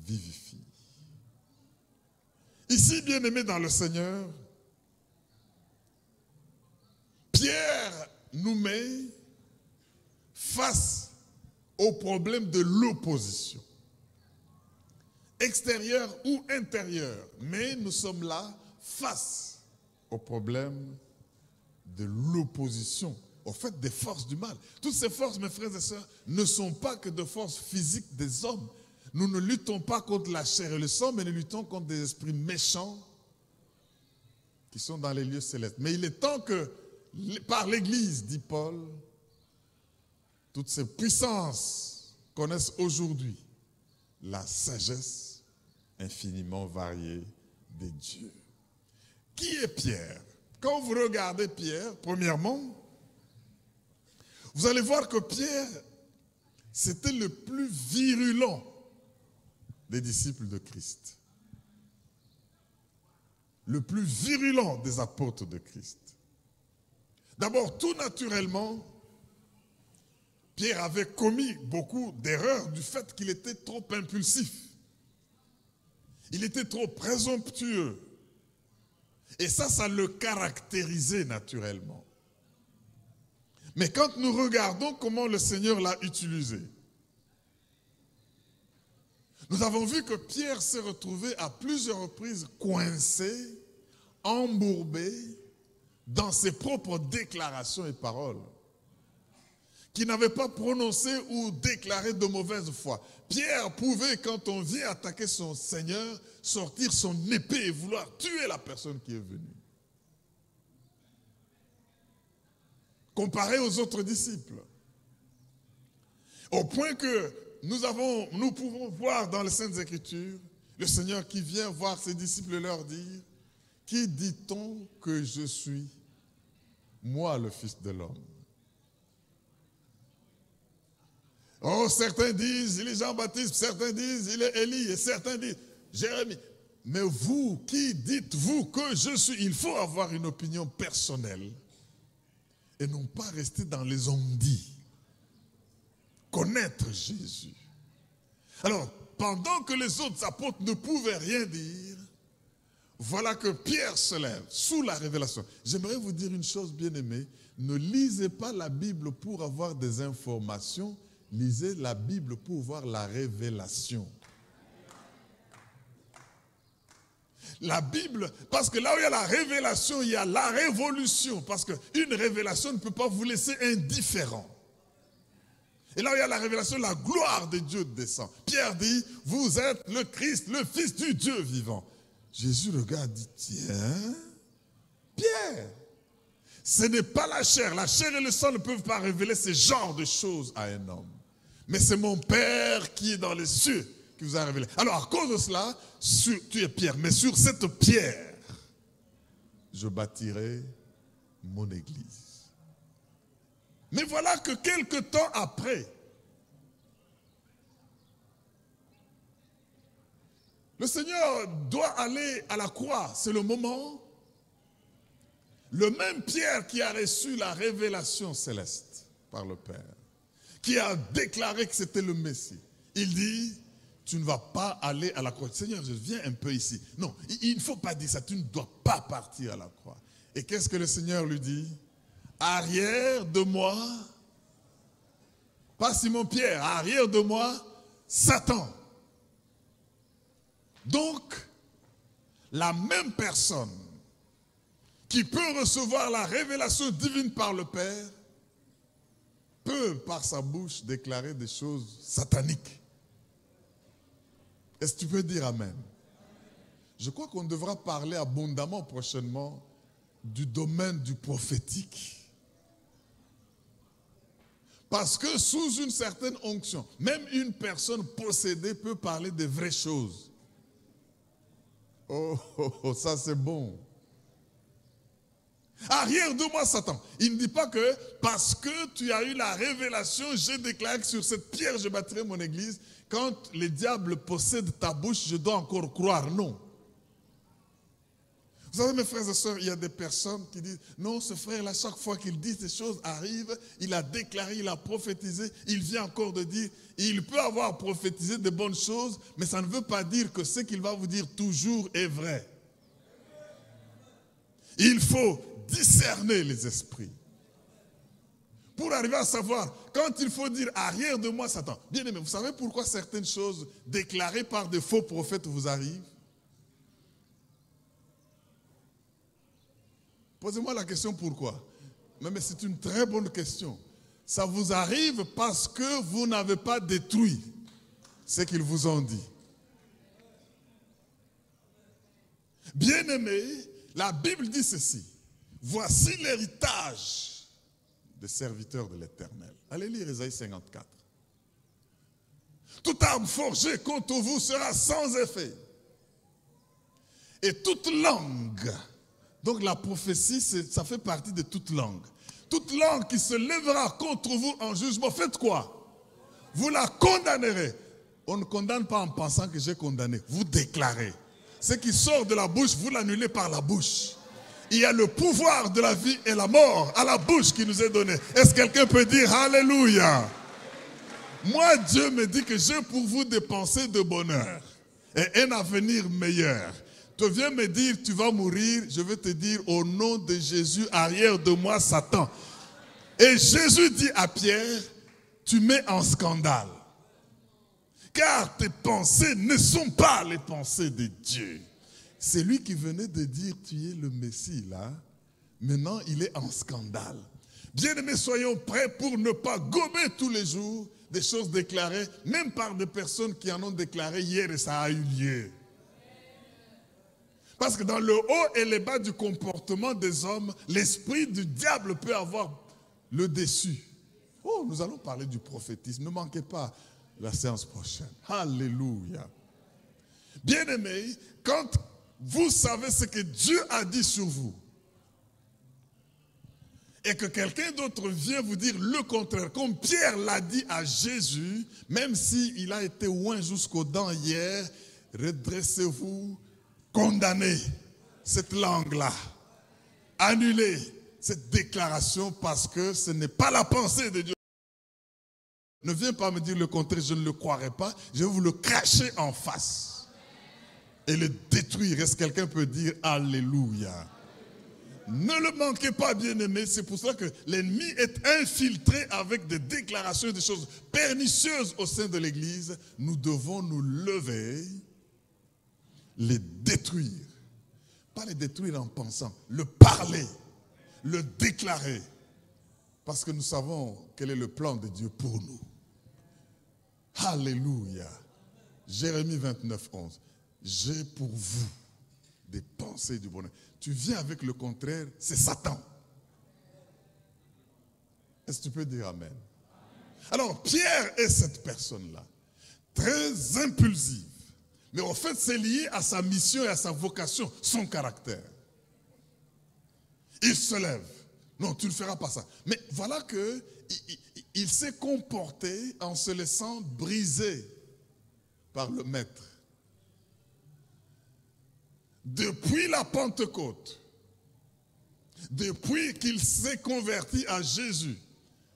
vivifie. Ici, bien-aimés dans le Seigneur, Pierre nous met face au problème de l'opposition, extérieure ou intérieure. Mais nous sommes là face au problème de l'opposition, au fait des forces du mal. Toutes ces forces, mes frères et sœurs, ne sont pas que de forces physiques des hommes. Nous ne luttons pas contre la chair et le sang, mais nous luttons contre des esprits méchants qui sont dans les lieux célestes. Mais il est temps que, par l'Église, dit Paul, toutes ces puissances connaissent aujourd'hui la sagesse infiniment variée des dieux. Qui est Pierre? Quand vous regardez Pierre, premièrement, vous allez voir que Pierre, c'était le plus virulent des disciples de Christ. Le plus virulent des apôtres de Christ. D'abord, tout naturellement, Pierre avait commis beaucoup d'erreurs du fait qu'il était trop impulsif. Il était trop présomptueux. Et ça le caractérisait naturellement. Mais quand nous regardons comment le Seigneur l'a utilisé, nous avons vu que Pierre s'est retrouvé à plusieurs reprises coincé, embourbé dans ses propres déclarations et paroles, qui n'avait pas prononcé ou déclaré de mauvaise foi. Pierre pouvait, quand on vient attaquer son Seigneur, sortir son épée et vouloir tuer la personne qui est venue. Comparé aux autres disciples. Au point que nous pouvons voir dans les Saintes Écritures, le Seigneur qui vient voir ses disciples leur dire, « Qui dit-on que je suis, moi le Fils de l'homme ?» Oh, certains disent, il est Jean-Baptiste, certains disent, il est Élie, et certains disent, Jérémie. Mais vous, qui dites-vous que je suis? Il faut avoir une opinion personnelle et non pas rester dans les on-dit. Connaître Jésus. Alors, pendant que les autres apôtres ne pouvaient rien dire, voilà que Pierre se lève sous la révélation. J'aimerais vous dire une chose, bien-aimés, ne lisez pas la Bible pour avoir des informations. Lisez la Bible pour voir la révélation. La Bible, parce que là où il y a la révélation, il y a la révolution. Parce qu'une révélation ne peut pas vous laisser indifférent. Et là où il y a la révélation, la gloire de Dieu descend. Pierre dit, vous êtes le Christ, le Fils du Dieu vivant. Jésus regarde et dit, tiens, Pierre, ce n'est pas la chair et le sang ne peuvent pas révéler ce genre de choses à un homme. Mais c'est mon Père qui est dans les cieux qui vous a révélé. Alors à cause de cela, tu es Pierre, mais sur cette pierre, je bâtirai mon église. Mais voilà que quelque temps après, Le Seigneur doit aller à la croix, c'est le moment. Le même Pierre qui a reçu la révélation céleste par le Père, qui a déclaré que c'était le Messie, il dit, tu ne vas pas aller à la croix. Seigneur, je viens un peu ici. Non, il ne faut pas dire ça, tu ne dois pas partir à la croix. Et qu'est-ce que le Seigneur lui dit? Arrière de moi, pas Simon-Pierre, arrière de moi, Satan. Donc, la même personne qui peut recevoir la révélation divine par le Père peut, par sa bouche, déclarer des choses sataniques. Est-ce que tu peux dire Amen? Je crois qu'on devra parler abondamment prochainement du domaine du prophétique. Parce que sous une certaine onction, même une personne possédée peut parler de vraies choses. Oh, ça c'est bon. Arrière de moi, Satan. Il ne dit pas que parce que tu as eu la révélation, j'ai déclaré que sur cette pierre je bâtirai mon église. Quand les diables possèdent ta bouche, je dois encore croire. Non. Vous savez, mes frères et sœurs, il y a des personnes qui disent, non, ce frère-là, chaque fois qu'il dit ces choses arrivent, il a déclaré, il a prophétisé, il vient encore de dire, il peut avoir prophétisé de bonnes choses, mais ça ne veut pas dire que ce qu'il va vous dire toujours est vrai. Il faut discerner les esprits pour arriver à savoir, quand il faut dire arrière de moi, Satan. Bien aimé, vous savez pourquoi certaines choses déclarées par de faux prophètes vous arrivent? Posez-moi la question pourquoi. Mais c'est une très bonne question. Ça vous arrive parce que vous n'avez pas détruit ce qu'ils vous ont dit. Bien-aimés, la Bible dit ceci. Voici l'héritage des serviteurs de l'Éternel. Allez lire Ésaïe 54. Toute arme forgée contre vous sera sans effet. Et toute langue. Donc la prophétie, ça fait partie de toute langue. Toute langue qui se lèvera contre vous en jugement, faites quoi? Vous la condamnerez. On ne condamne pas en pensant que j'ai condamné. Vous déclarez. Ce qui sort de la bouche, vous l'annulez par la bouche. Il y a le pouvoir de la vie et la mort à la bouche qui nous est donné. Est-ce que quelqu'un peut dire Alléluia? Moi, Dieu me dit que j'ai pour vous des pensées de bonheur et un avenir meilleur. Tu viens me dire, tu vas mourir, je vais te dire, au nom de Jésus, arrière de moi, Satan. Et Jésus dit à Pierre, tu mets en scandale. Car tes pensées ne sont pas les pensées de Dieu. C'est lui qui venait de dire, tu es le Messie là. Maintenant, il est en scandale. Bien-aimés, soyons prêts pour ne pas gommer tous les jours des choses déclarées, même par des personnes qui en ont déclaré hier et ça a eu lieu. Parce que dans le haut et le bas du comportement des hommes, l'esprit du diable peut avoir le dessus. Oh, nous allons parler du prophétisme. Ne manquez pas la séance prochaine. Alléluia. Bien-aimés, quand vous savez ce que Dieu a dit sur vous, et que quelqu'un d'autre vient vous dire le contraire, comme Pierre l'a dit à Jésus, même s'il a été oint jusqu'aux dents hier, redressez-vous, condamnez cette langue-là, annulez cette déclaration parce que ce n'est pas la pensée de Dieu. Ne viens pas me dire le contraire, je ne le croirai pas, je vais vous le cracher en face et le détruire. Est-ce que quelqu'un peut dire Alléluia? Ne le manquez pas, bien-aimés, c'est pour ça que l'ennemi est infiltré avec des déclarations, des choses pernicieuses au sein de l'Église. Nous devons nous lever, les détruire. Pas les détruire en pensant, le parler, le déclarer. Parce que nous savons quel est le plan de Dieu pour nous. Alléluia. Jérémie 29, 11. J'ai pour vous des pensées du bonheur. Tu viens avec le contraire, c'est Satan. Est-ce que tu peux dire Amen? Alors, Pierre est cette personne-là, très impulsive. Mais en fait, c'est lié à sa mission et à sa vocation, son caractère. Il se lève. Non, tu ne feras pas ça. Mais voilà qu'il s'est comporté en se laissant briser par le maître. depuis la Pentecôte, depuis qu'il s'est converti à Jésus,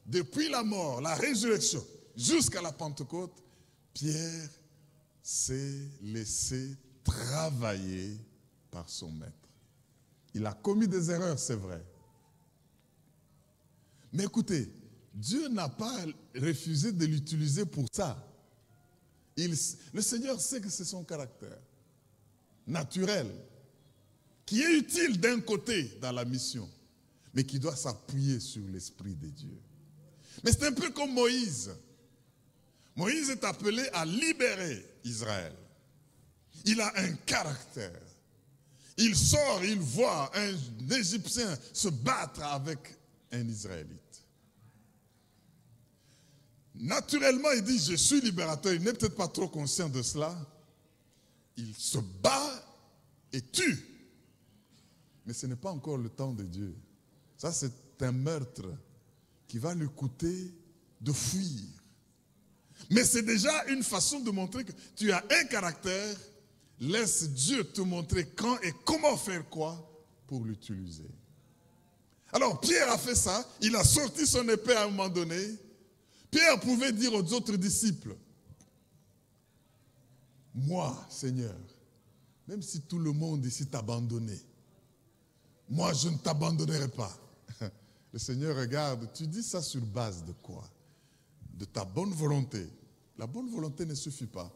depuis la mort, la résurrection, jusqu'à la Pentecôte, Pierre s'est laissé travailler par son maître. Il a commis des erreurs, c'est vrai. Mais écoutez, Dieu n'a pas refusé de l'utiliser pour ça. Le Seigneur sait que c'est son caractère naturel, qui est utile d'un côté dans la mission, mais qui doit s'appuyer sur l'Esprit de Dieu. Mais c'est un peu comme Moïse. Moïse est appelé à libérer Israël. Il a un caractère. Il sort, il voit un Égyptien se battre avec un Israélite. Naturellement, il dit, je suis libérateur. Il n'est peut-être pas trop conscient de cela. Il se bat et tue. Mais ce n'est pas encore le temps de Dieu. Ça, c'est un meurtre qui va lui coûter de fuir. Mais c'est déjà une façon de montrer que tu as un caractère. Laisse Dieu te montrer quand et comment faire quoi pour l'utiliser. Alors Pierre a fait ça, il a sorti son épée à un moment donné. Pierre pouvait dire aux autres disciples, moi, Seigneur, même si tout le monde ici t'a abandonné, moi je ne t'abandonnerai pas. Le Seigneur regarde, tu dis ça sur base de quoi? De ta bonne volonté. La bonne volonté ne suffit pas.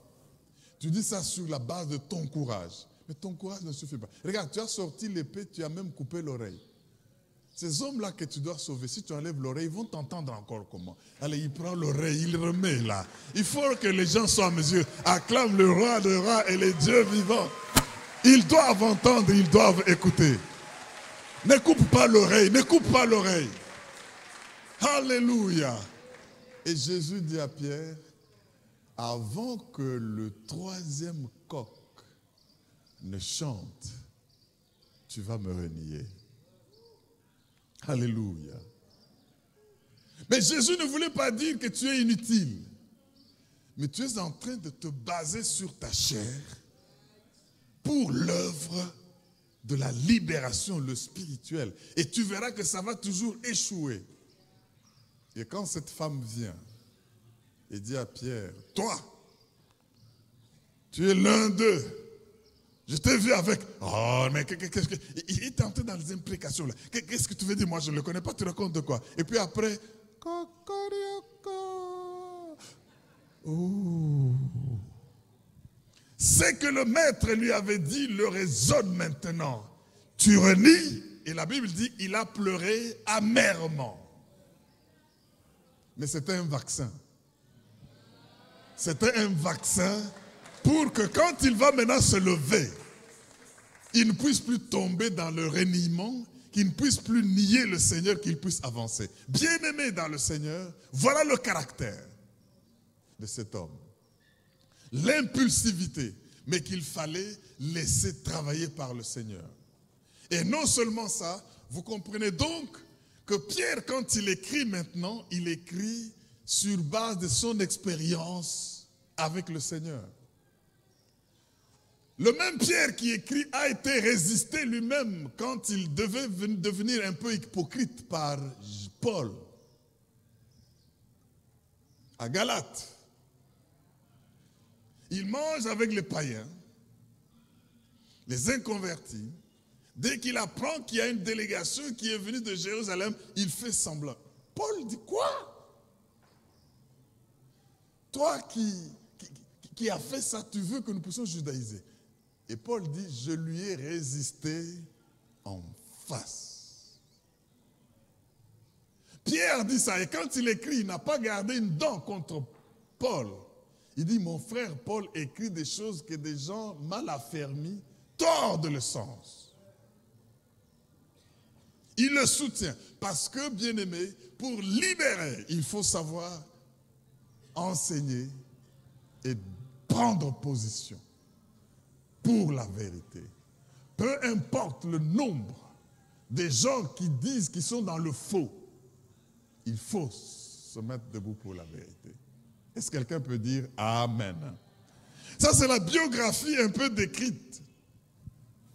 Tu dis ça sur la base de ton courage. Mais ton courage ne suffit pas. Regarde, tu as sorti l'épée, tu as même coupé l'oreille. Ces hommes-là que tu dois sauver, si tu enlèves l'oreille, ils vont t'entendre encore comment. Allez, il prend l'oreille, il remet là. Il faut que les gens soient à mesure. Acclame le roi de rois et les dieux vivants. Ils doivent entendre, ils doivent écouter. Ne coupe pas l'oreille, ne coupe pas l'oreille. Alléluia. Et Jésus dit à Pierre, avant que le troisième coq ne chante, tu vas me renier. Alléluia. Mais Jésus ne voulait pas dire que tu es inutile. Mais tu es en train de te baser sur ta chair pour l'œuvre de la libération, le spirituel. Et tu verras que ça va toujours échouer. Et quand cette femme vient et dit à Pierre, toi, tu es l'un d'eux. Je t'ai vu avec... Oh, mais qu'est-ce que... Il est entré dans les imprécations là. Qu'est-ce que tu veux dire? Moi, je ne le connais pas, tu racontes de quoi? Et puis après... Oh. Ce que le maître lui avait dit le résonne maintenant. Tu renies, et la Bible dit, il a pleuré amèrement. Mais c'était un vaccin. C'était un vaccin pour que quand il va maintenant se lever, il ne puisse plus tomber dans le reniement, qu'il ne puisse plus nier le Seigneur, qu'il puisse avancer. Bien-aimé dans le Seigneur, voilà le caractère de cet homme. L'impulsivité, mais qu'il fallait laisser travailler par le Seigneur. Et non seulement ça, vous comprenez donc que Pierre, quand il écrit maintenant, il écrit sur base de son expérience avec le Seigneur. Le même Pierre qui écrit a été résisté lui-même quand il devait devenir un peu hypocrite par Paul à Galate. Il mange avec les païens, les inconvertis. Dès qu'il apprend qu'il y a une délégation qui est venue de Jérusalem, il fait semblant. Paul dit quoi? Toi qui as fait ça, tu veux que nous puissions judaïser. Et Paul dit, je lui ai résisté en face. Pierre dit ça, et quand il écrit, il n'a pas gardé une dent contre Paul. Il dit, mon frère Paul écrit des choses que des gens mal affermis tordent le sens. Il le soutient, parce que, bien aimé, pour libérer, il faut savoir enseigner et prendre position pour la vérité. Peu importe le nombre des gens qui disent qu'ils sont dans le faux, il faut se mettre debout pour la vérité. Est-ce que quelqu'un peut dire Amen? Ça, c'est la biographie un peu décrite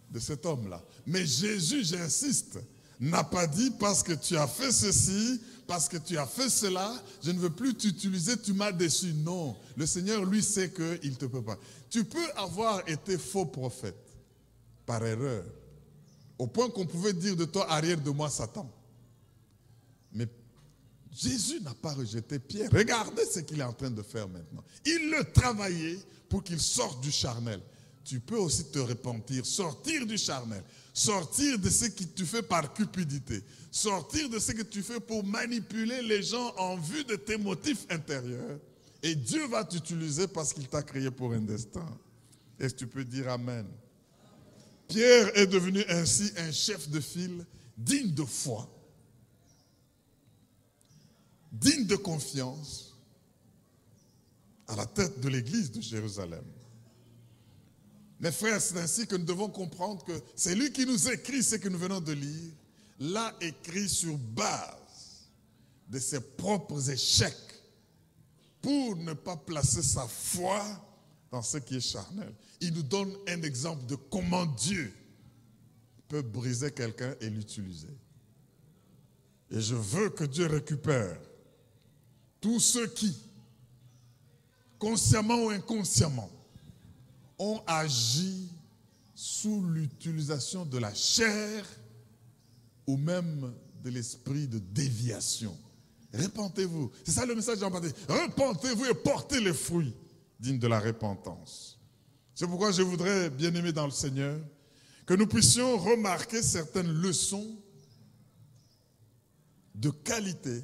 de cet homme-là. Mais Jésus, j'insiste, n'a pas dit parce que tu as fait ceci, parce que tu as fait cela, je ne veux plus t'utiliser, tu m'as déçu. Non, le Seigneur, lui, sait qu'il ne te peut pas. Tu peux avoir été faux prophète par erreur, au point qu'on pouvait dire de toi, arrière de moi, Satan. Mais Jésus n'a pas rejeté Pierre. Regardez ce qu'il est en train de faire maintenant. Il le travaillait pour qu'il sorte du charnel. Tu peux aussi te repentir, sortir du charnel, sortir de ce que tu fais par cupidité, sortir de ce que tu fais pour manipuler les gens en vue de tes motifs intérieurs. Et Dieu va t'utiliser parce qu'il t'a créé pour un destin. Est-ce que tu peux dire Amen? Pierre est devenu ainsi un chef de file digne de foi, digne de confiance, à la tête de l'église de Jérusalem. Mes frères, c'est ainsi que nous devons comprendre que c'est lui qui nous écrit ce que nous venons de lire, l'a écrit sur base de ses propres échecs, pour ne pas placer sa foi dans ce qui est charnel. Il nous donne un exemple de comment Dieu peut briser quelqu'un et l'utiliser. Et je veux que Dieu récupère tous ceux qui, consciemment ou inconsciemment, ont agi sous l'utilisation de la chair ou même de l'esprit de déviation. Repentez-vous. C'est ça le message de Jean-Baptiste. Repentez-vous et portez les fruits dignes de la repentance. C'est pourquoi je voudrais, bien-aimés dans le Seigneur, que nous puissions remarquer certaines leçons de qualité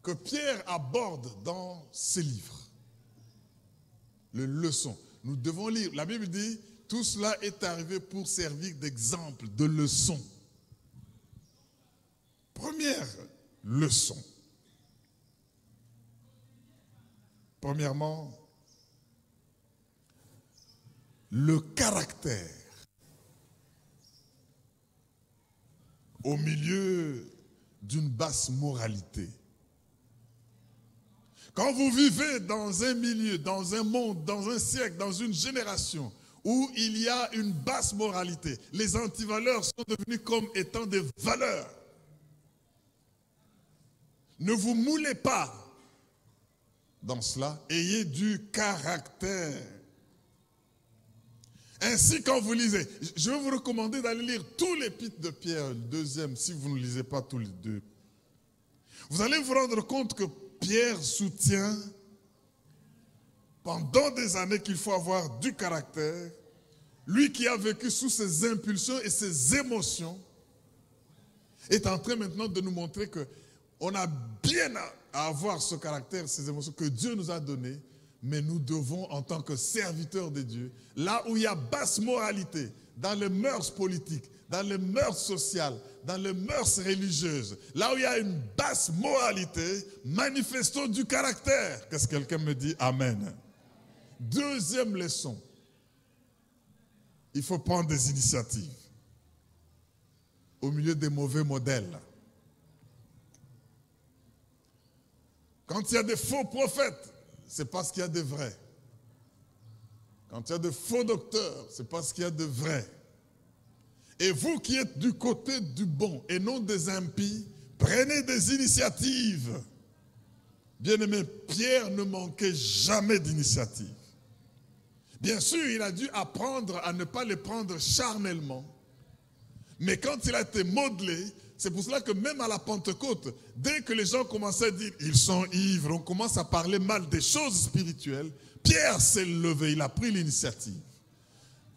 que Pierre aborde dans ses livres. Les leçons. Nous devons lire. La Bible dit, tout cela est arrivé pour servir d'exemple, de leçon. Première leçon. Premièrement, le caractère au milieu d'une basse moralité. Quand vous vivez dans un milieu, dans un monde, dans un siècle, dans une génération où il y a une basse moralité, les antivaleurs sont devenues comme étant des valeurs. Ne vous moulez pas dans cela, ayez du caractère. Ainsi, quand vous lisez, je vais vous recommander d'aller lire tous l'épître de Pierre, le deuxième, si vous ne lisez pas tous les deux. Vous allez vous rendre compte que Pierre soutient pendant des années qu'il faut avoir du caractère. Lui qui a vécu sous ses impulsions et ses émotions est en train maintenant de nous montrer qu'on a bien à avoir ce caractère, ces émotions que Dieu nous a données, mais nous devons, en tant que serviteurs de Dieu, là où il y a basse moralité, dans les mœurs politiques, dans les mœurs sociales, dans les mœurs religieuses, là où il y a une basse moralité, manifestons du caractère. Qu'est-ce que quelqu'un me dit? Amen. Deuxième leçon, il faut prendre des initiatives au milieu des mauvais modèles. Quand il y a des faux prophètes, c'est parce qu'il y a des vrais. Quand il y a de faux docteurs, c'est parce qu'il y a de vrais. Et vous qui êtes du côté du bon et non des impies, prenez des initiatives. Bien-aimé, Pierre ne manquait jamais d'initiative. Bien sûr, il a dû apprendre à ne pas les prendre charnellement. Mais quand il a été modelé, c'est pour cela que même à la Pentecôte, dès que les gens commençaient à dire « ils sont ivres », on commence à parler mal des choses spirituelles, Pierre s'est levé, il a pris l'initiative.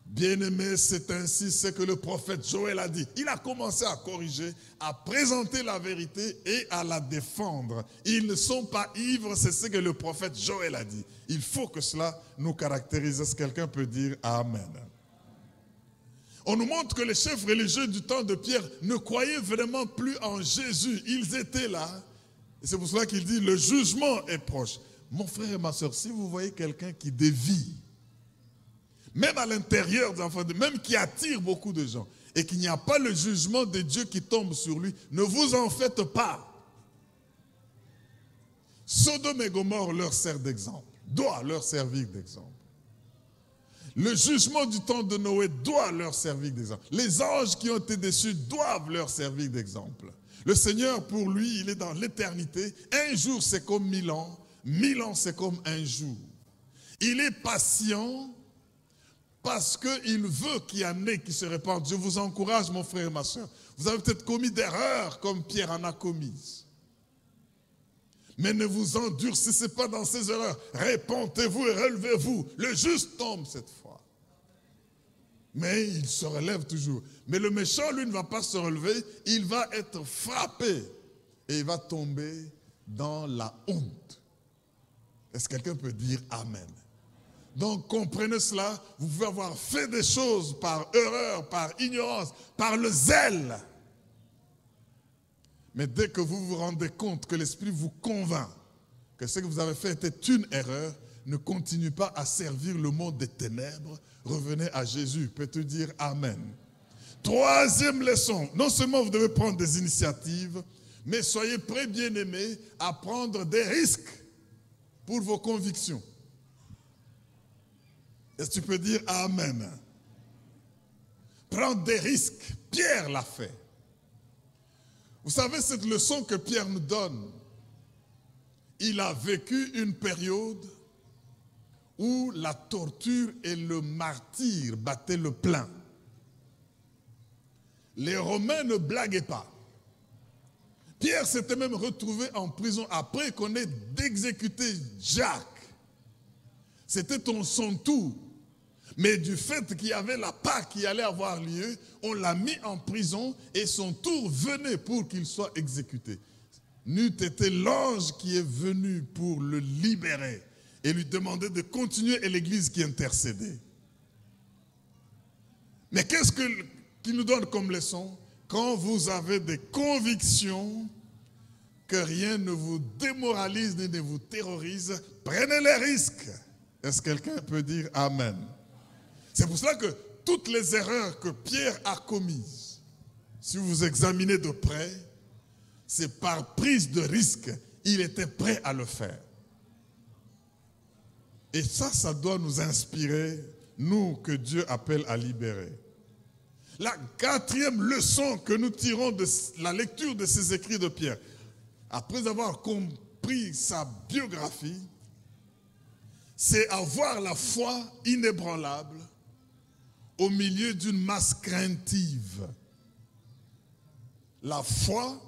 Bien-aimé, c'est ainsi ce que le prophète Joël a dit. Il a commencé à corriger, à présenter la vérité et à la défendre. Ils ne sont pas ivres, c'est ce que le prophète Joël a dit. Il faut que cela nous caractérise. Est-ce que quelqu'un peut dire Amen? On nous montre que les chefs religieux du temps de Pierre ne croyaient vraiment plus en Jésus. Ils étaient là. Et c'est pour cela qu'il dit, le jugement est proche. Mon frère et ma soeur, si vous voyez quelqu'un qui dévie, même à l'intérieur des enfants, même qui attire beaucoup de gens, et qu'il n'y a pas le jugement de Dieu qui tombe sur lui, ne vous en faites pas. Sodome et Gomorrhe leur sert d'exemple, doit leur servir d'exemple. Le jugement du temps de Noé doit leur servir d'exemple. Les anges qui ont été déçus doivent leur servir d'exemple. Le Seigneur, pour lui, il est dans l'éternité. Un jour, c'est comme 1000 ans, c'est comme un jour. Il est patient parce qu'il veut qu'il y en ait qui se répandent. Je vous encourage, mon frère et ma soeur. Vous avez peut-être commis d'erreurs comme Pierre en a commises. Mais ne vous endurcissez pas dans ces erreurs. Répentez-vous et relevez-vous. Le juste tombe cette fois. Mais il se relève toujours. Mais le méchant, lui, ne va pas se relever. Il va être frappé. Et il va tomber dans la honte. Est-ce que quelqu'un peut dire Amen? Donc comprenez cela. Vous pouvez avoir fait des choses par erreur, par ignorance, par le zèle. Mais dès que vous vous rendez compte que l'Esprit vous convainc que ce que vous avez fait était une erreur, ne continuez pas à servir le monde des ténèbres. Revenez à Jésus. Peux-tu dire Amen? Troisième leçon. Non seulement vous devez prendre des initiatives, mais soyez prêts, bien-aimés, à prendre des risques pour vos convictions. Est-ce que tu peux dire Amen? Prendre des risques. Pierre l'a fait. Vous savez, cette leçon que Pierre nous donne, il a vécu une période où la torture et le martyre battaient le plein. Les Romains ne blaguaient pas. Pierre s'était même retrouvé en prison après qu'on ait exécuté Jacques. C'était son tour. Mais du fait qu'il y avait la Pâque qui allait avoir lieu, on l'a mis en prison et son tour venait pour qu'il soit exécuté. N'eût été l'ange qui est venu pour le libérer et lui demander de continuer et l'Église qui intercédait. Mais qu'est-ce qu'il nous donne comme leçon? Quand vous avez des convictions, que rien ne vous démoralise ni ne vous terrorise, prenez les risques. Est-ce que quelqu'un peut dire Amen? C'est pour cela que toutes les erreurs que Pierre a commises, si vous examinez de près, c'est par prise de risque. Il était prêt à le faire. Et ça doit nous inspirer, nous que Dieu appelle à libérer. La quatrième leçon que nous tirons de la lecture de ces écrits de Pierre, après avoir compris sa biographie, c'est avoir la foi inébranlable au milieu d'une masse craintive. La foi,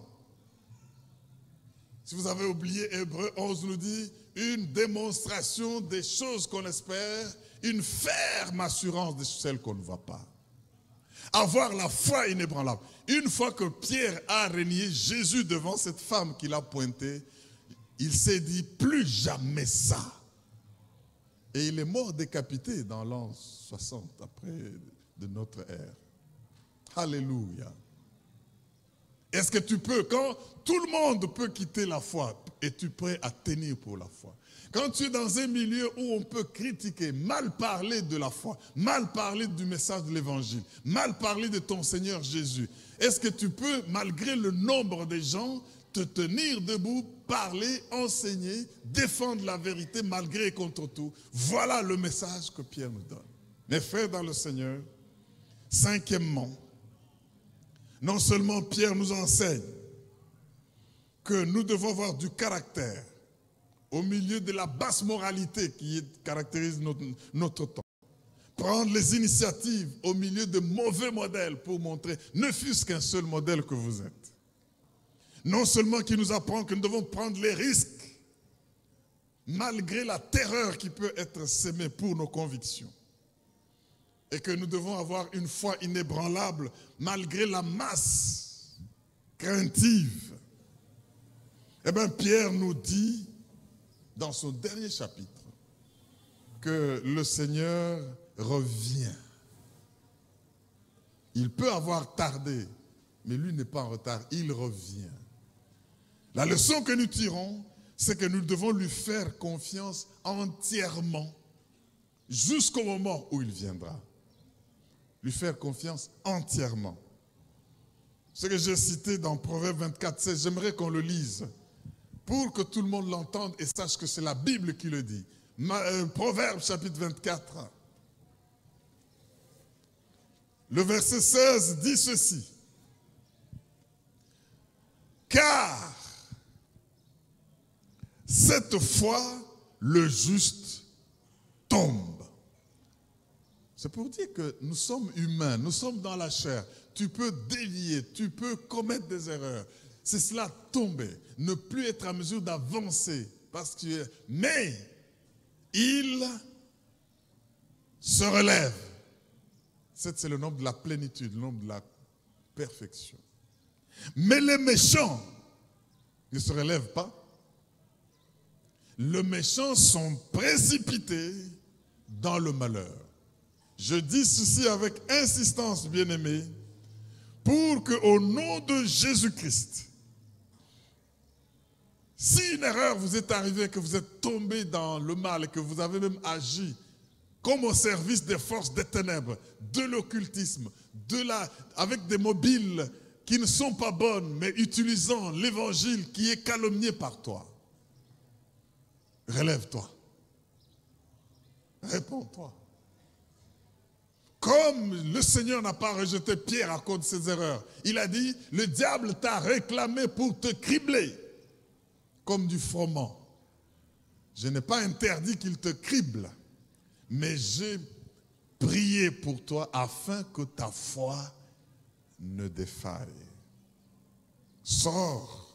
si vous avez oublié Hébreux 11 nous dit, une démonstration des choses qu'on espère, une ferme assurance de celles qu'on ne voit pas. Avoir la foi inébranlable. Une fois que Pierre a renié Jésus devant cette femme qu'il a pointée, il s'est dit plus jamais ça. Et il est mort décapité dans l'an 60 après de notre ère. Alléluia. Est-ce que tu peux, quand tout le monde peut quitter la foi, es-tu prêt à tenir pour la foi? Quand tu es dans un milieu où on peut critiquer, mal parler de la foi, mal parler du message de l'évangile, mal parler de ton Seigneur Jésus, est-ce que tu peux, malgré le nombre de gens, te tenir debout, parler, enseigner, défendre la vérité malgré et contre tout? Voilà le message que Pierre nous donne. Mes frères dans le Seigneur, cinquièmement, non seulement Pierre nous enseigne que nous devons avoir du caractère au milieu de la basse moralité qui caractérise notre temps. Prendre les initiatives au milieu de mauvais modèles pour montrer, ne fût-ce qu'un seul modèle que vous êtes. Non seulement qu'il nous apprend que nous devons prendre les risques, malgré la terreur qui peut être sémée pour nos convictions. Et que nous devons avoir une foi inébranlable, malgré la masse craintive. Eh bien, Pierre nous dit, dans son dernier chapitre, que le Seigneur revient. Il peut avoir tardé, mais lui n'est pas en retard, il revient. La leçon que nous tirons, c'est que nous devons lui faire confiance entièrement jusqu'au moment où il viendra. Lui faire confiance entièrement. Ce que j'ai cité dans Proverbe 24, 16, j'aimerais qu'on le lise pour que tout le monde l'entende et sache que c'est la Bible qui le dit. Proverbe chapitre 24. Le verset 16 dit ceci. Car cette fois, le juste tombe. C'est pour dire que nous sommes humains, nous sommes dans la chair. Tu peux dévier, tu peux commettre des erreurs. C'est cela, tomber, ne plus être à mesure d'avancer. Mais il se relève. C'est le nombre de la plénitude, le nombre de la perfection. Mais les méchants ne se relèvent pas. Les méchants sont précipités dans le malheur. Je dis ceci avec insistance, bien-aimés, pour qu'au nom de Jésus-Christ, si une erreur vous est arrivée, que vous êtes tombé dans le mal et que vous avez même agi comme au service des forces des ténèbres, de l'occultisme, avec des mobiles qui ne sont pas bonnes, mais utilisant l'évangile qui est calomnié par toi, relève-toi. Réponds-toi. Comme le Seigneur n'a pas rejeté Pierre à cause de ses erreurs, il a dit, le diable t'a réclamé pour te cribler comme du froment. Je n'ai pas interdit qu'il te crible, mais j'ai prié pour toi afin que ta foi ne défaille. Sors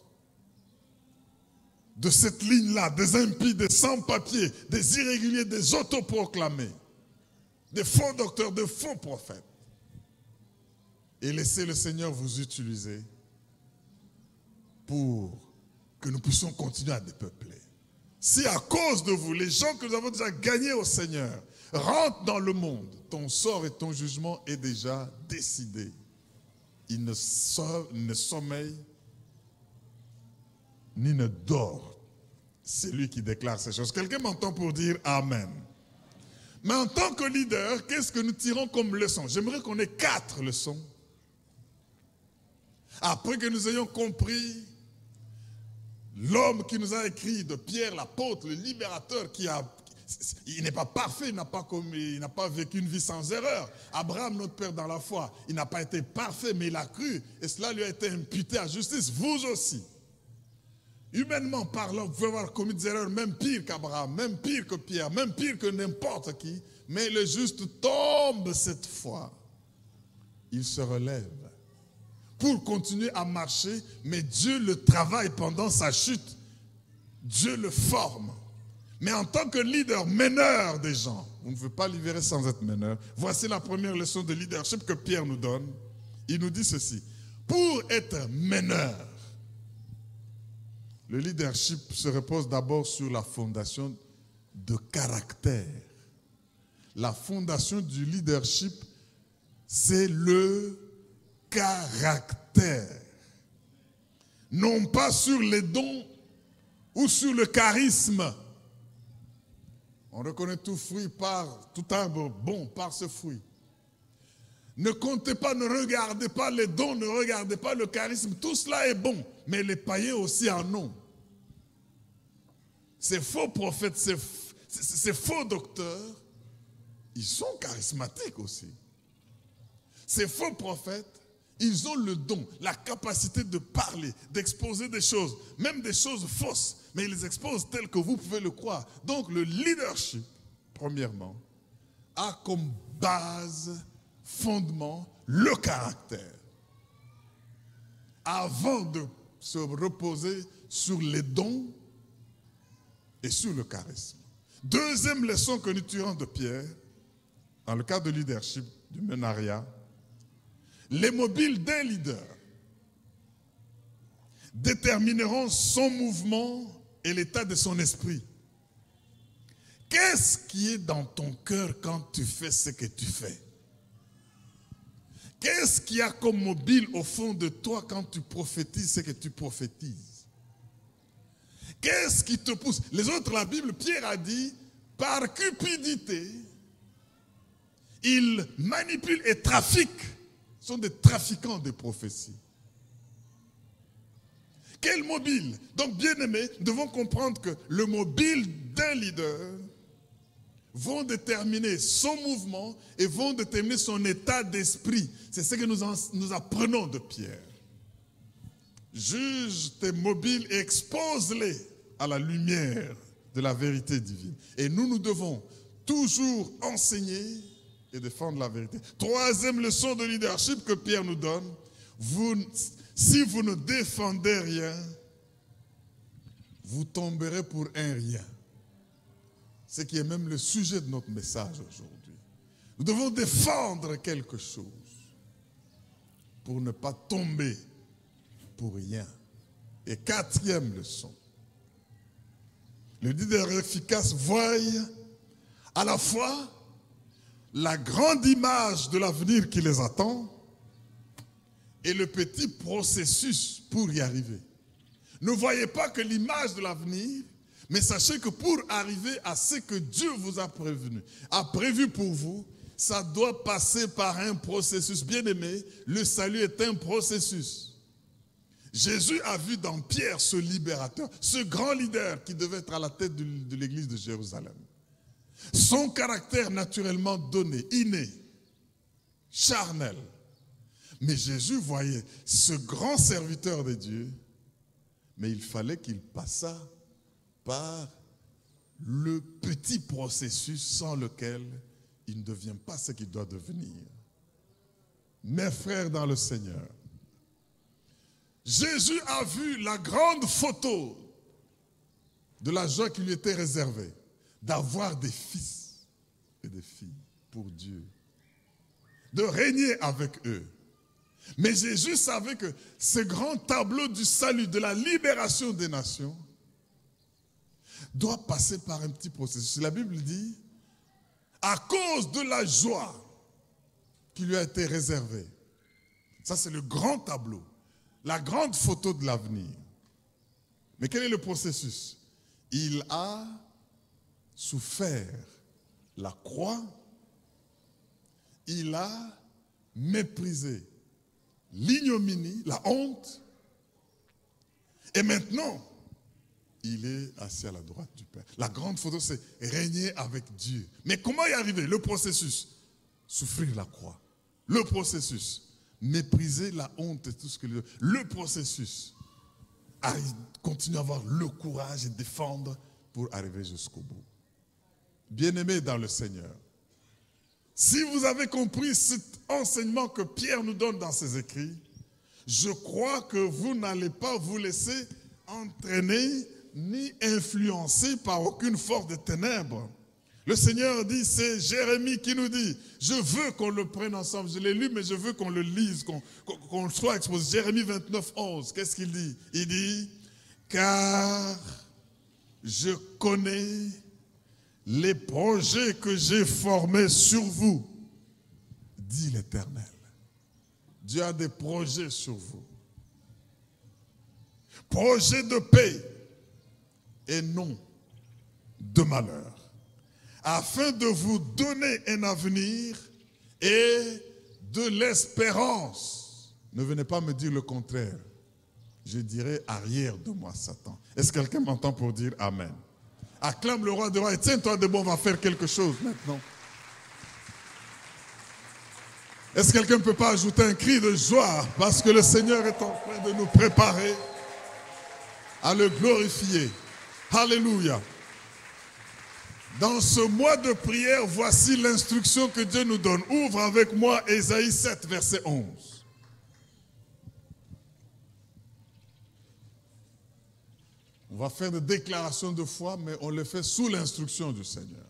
de cette ligne-là, des impies, des sans-papiers, des irréguliers, des autoproclamés, des faux docteurs, de faux prophètes. Et laissez le Seigneur vous utiliser pour que nous puissions continuer à dépeupler. Si à cause de vous, les gens que nous avons déjà gagnés au Seigneur, rentrent dans le monde, ton sort et ton jugement est déjà décidé. Il ne sommeille ni ne dort. C'est lui qui déclare ces choses. Quelqu'un m'entend pour dire Amen. Mais en tant que leader, qu'est-ce que nous tirons comme leçon? J'aimerais qu'on ait 4 leçons. Après que nous ayons compris l'homme qui nous a écrit de Pierre, l'apôtre, le libérateur, il n'est pas parfait, il n'a pas vécu une vie sans erreur. Abraham, notre père dans la foi, il n'a pas été parfait, mais il a cru, et cela lui a été imputé à justice. Vous aussi. Humainement parlant, vous pouvez avoir commis des erreurs même pire qu'Abraham, même pire que Pierre, même pire que n'importe qui, mais le juste tombe cette fois. Il se relève pour continuer à marcher, mais Dieu le travaille pendant sa chute. Dieu le forme. Mais en tant que leader, meneur des gens, on ne veut pas libérer sans être meneur. Voici la première leçon de leadership que Pierre nous donne. Il nous dit ceci. Pour être meneur, le leadership se repose d'abord sur la fondation de caractère. La fondation du leadership, c'est le caractère. Non pas sur les dons ou sur le charisme. On reconnaît tout arbre bon par ce fruit. Ne comptez pas, ne regardez pas les dons, ne regardez pas le charisme. Tout cela est bon, mais les païens aussi en ont. Ces faux prophètes, ces faux docteurs, ils sont charismatiques aussi. Ces faux prophètes, ils ont le don, la capacité de parler, d'exposer des choses, même des choses fausses, mais ils les exposent telles que vous pouvez le croire. Donc le leadership, premièrement, a comme base, fondement, le caractère. Avant de se reposer sur les dons et sur le charisme. Deuxième leçon que nous tirons de Pierre, dans le cadre de leadership, du menariat, les mobiles d'un leader détermineront son mouvement et l'état de son esprit. Qu'est-ce qui est dans ton cœur quand tu fais ce que tu fais? Qu'est-ce qu'il y a comme mobile au fond de toi quand tu prophétises ce que tu prophétises? Qu'est-ce qui te pousse? Les autres, la Bible, Pierre a dit, par cupidité, ils manipulent et trafiquent. Ce sont des trafiquants de prophéties. Quel mobile? Donc, bien aimés, nous devons comprendre que le mobile d'un leader vont déterminer son mouvement et vont déterminer son état d'esprit. C'est ce que nous apprenons de Pierre. Juge tes mobiles et expose-les à la lumière de la vérité divine. Et nous devons toujours enseigner et défendre la vérité. Troisième leçon de leadership que Pierre nous donne, si vous ne défendez rien, vous tomberez pour un rien. Ce qui est même le sujet de notre message aujourd'hui. Nous devons défendre quelque chose pour ne pas tomber pour rien. Et quatrième leçon, le leader efficace voit à la fois la grande image de l'avenir qui les attend et le petit processus pour y arriver. Ne voyez pas que l'image de l'avenir, mais sachez que pour arriver à ce que Dieu vous a prévu pour vous, ça doit passer par un processus. Bien-aimé, le salut est un processus. Jésus a vu dans Pierre ce libérateur, ce grand leader qui devait être à la tête de l'église de Jérusalem. Son caractère naturellement donné, inné, charnel. Mais Jésus voyait ce grand serviteur de Dieu, mais il fallait qu'il passât par le petit processus sans lequel il ne devient pas ce qu'il doit devenir. Mes frères dans le Seigneur, Jésus a vu la grande photo de la joie qui lui était réservée, d'avoir des fils et des filles pour Dieu, de régner avec eux. Mais Jésus savait que ce grand tableau du salut, de la libération des nations, doit passer par un petit processus. La Bible dit, à cause de la joie qui lui a été réservée. Ça, c'est le grand tableau, la grande photo de l'avenir. Mais quel est le processus? Il a souffert la croix, il a méprisé l'ignominie, la honte, et maintenant, il est assis à la droite du Père. La grande photo, c'est régner avec Dieu. Mais comment y arriver? Le processus, souffrir la croix. Le processus, mépriser la honte et tout ce que le processus, continuer à avoir le courage et défendre pour arriver jusqu'au bout. Bien-aimés dans le Seigneur, si vous avez compris cet enseignement que Pierre nous donne dans ses écrits, je crois que vous n'allez pas vous laisser entraîner ni influencer par aucune force de ténèbres. Le Seigneur dit, c'est Jérémie qui nous dit, je veux qu'on le prenne ensemble. Je l'ai lu, mais je veux qu'on le lise, qu'on le soit exposé. Jérémie 29, 11, qu'est-ce qu'il dit? Il dit, car je connais les projets que j'ai formés sur vous, dit l'Éternel. Dieu a des projets sur vous. Projets de paix et non de malheur, afin de vous donner un avenir et de l'espérance. Ne venez pas me dire le contraire. Je dirais arrière de moi, Satan. Est-ce que quelqu'un m'entend pour dire Amen? Acclame le roi des rois et tiens-toi debout, on va faire quelque chose maintenant. Est-ce que quelqu'un ne peut pas ajouter un cri de joie parce que le Seigneur est en train de nous préparer à le glorifier? Alléluia. Dans ce mois de prière, voici l'instruction que Dieu nous donne. Ouvre avec moi Ésaïe 7, verset 11. On va faire des déclarations de foi, mais on les fait sous l'instruction du Seigneur.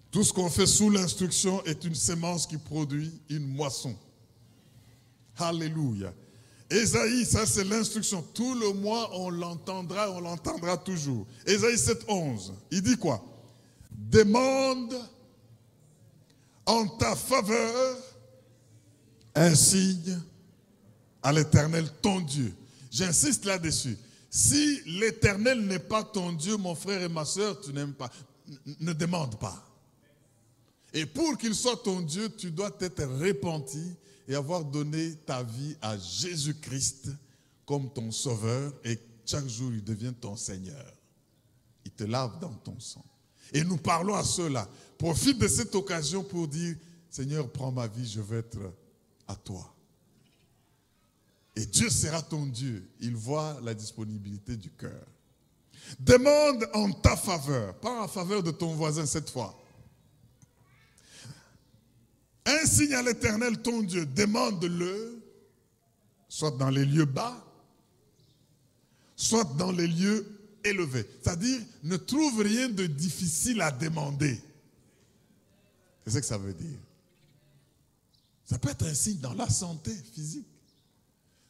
Tout ce qu'on fait sous l'instruction est une sémence qui produit une moisson. Alléluia. Ésaïe, ça c'est l'instruction. Tout le mois, on l'entendra toujours. Ésaïe 7, 11. Il dit quoi? Demande en ta faveur un signe à l'Éternel, ton Dieu. J'insiste là-dessus. Si l'Éternel n'est pas ton Dieu, mon frère et ma soeur, tu n'aimes pas. Ne demande pas. Et pour qu'il soit ton Dieu, tu dois t'être repenti et avoir donné ta vie à Jésus-Christ comme ton sauveur, et chaque jour il devient ton Seigneur. Il te lave dans ton sang. Et nous parlons à ceux-là. Profite de cette occasion pour dire, Seigneur, prends ma vie, je veux être à toi. Et Dieu sera ton Dieu. Il voit la disponibilité du cœur. Demande en ta faveur, pas en faveur de ton voisin cette fois. Un signe à l'Éternel, ton Dieu, demande-le, soit dans les lieux bas, soit dans les lieux élevés. C'est-à-dire, ne trouve rien de difficile à demander. C'est ce que ça veut dire. Ça peut être un signe dans la santé physique.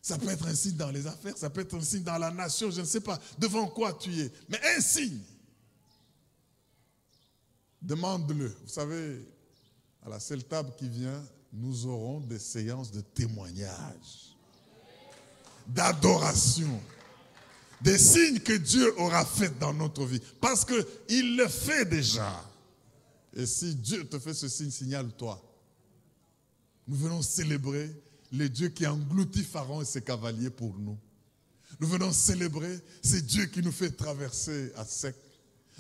Ça peut être un signe dans les affaires, ça peut être un signe dans la nation, je ne sais pas devant quoi tu es. Mais un signe, demande-le. Vous savez, à la seule table qui vient, nous aurons des séances de témoignage, d'adoration, des signes que Dieu aura fait dans notre vie. Parce qu'il le fait déjà. Et si Dieu te fait ce signe, signale-toi. Nous venons célébrer le Dieu qui engloutit Pharaon et ses cavaliers pour nous. Nous venons célébrer, c'est Dieu qui nous fait traverser à sec.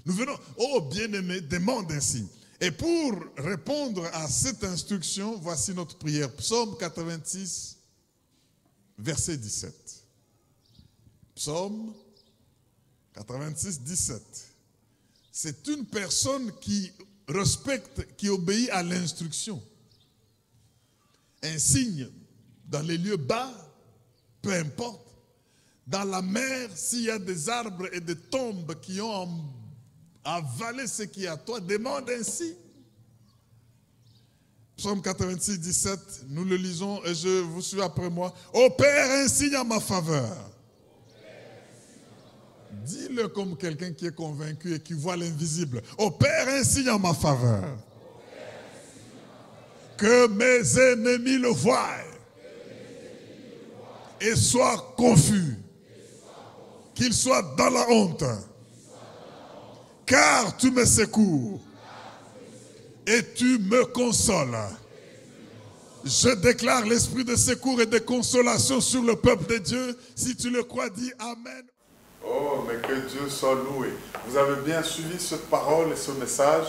Nous venons, oh bien-aimé, demande un signe. Et pour répondre à cette instruction, voici notre prière. Psaume 86, verset 17. Psaume 86, 17. C'est une personne qui respecte, qui obéit à l'instruction. Un signe dans les lieux bas, peu importe. Dans la mer, s'il y a des arbres et des tombes qui ont avalé ce qui est à toi, demande un signe. Psaume 86, 17, nous le lisons et je vous suis après moi. Opère un signe en ma faveur. Dis-le comme quelqu'un qui est convaincu et qui voit l'invisible. Opère un signe en ma faveur. Que mes ennemis le voient et soient confus. Qu'ils soient dans la honte. Car tu me secours et tu me consoles. Je déclare l'esprit de secours et de consolation sur le peuple de Dieu. Si tu le crois, dis Amen. Oh, mais que Dieu soit loué. Vous avez bien suivi cette parole et ce message.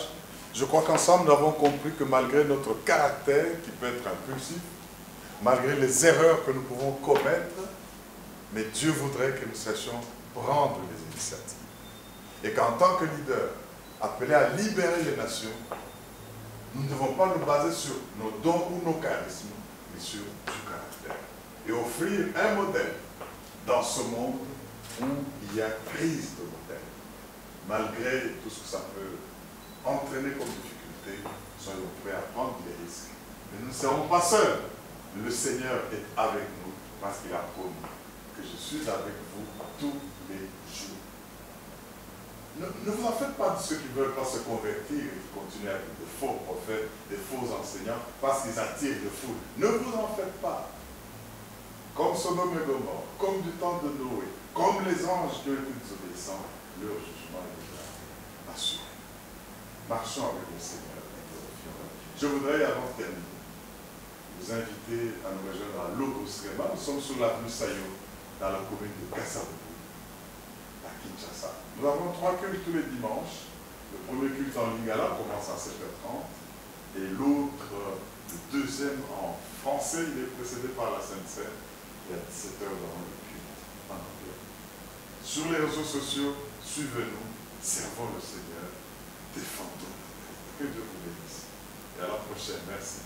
Je crois qu'ensemble, nous avons compris que malgré notre caractère, qui peut être impulsif, malgré les erreurs que nous pouvons commettre, mais Dieu voudrait que nous sachions prendre les initiatives. Et qu'en tant que leader, appelé à libérer les nations, nous ne devons pas nous baser sur nos dons ou nos charismes, mais sur du caractère. Et offrir un modèle dans ce monde où il y a crise de modèle. Malgré tout ce que ça peut entraîner comme difficulté, soyons prêts à prendre des risques. Mais nous ne serons pas seuls. Le Seigneur est avec nous parce qu'il a promis que je suis avec vous tous les jours. Ne vous en faites pas de ceux qui ne veulent pas se convertir et qui continuent avec de faux prophètes, des faux enseignants, parce qu'ils attirent de foule. Ne vous en faites pas. Comme Sodome et Gomorrhe, comme du temps de Noé, comme les anges qui ont été désobéissants, leur jugement est déjà assuré. Marchons avec le Seigneur et glorifions-le. Je voudrais, avant de terminer, vous inviter à nous rejoindre à Logos Rema. Nous sommes sur l'avenue Sayo, dans la commune de Kassavubu, à Kinshasa. Nous avons 3 cultes tous les dimanches. Le premier culte en lingala commence à 7h30 et l'autre, le deuxième en français, il est précédé par la Sainte-Seine et à 17h dans le culte en anglais. Sur les réseaux sociaux, suivez-nous, servons le Seigneur, défendons la paix. Que Dieu vous bénisse. Et à la prochaine. Merci.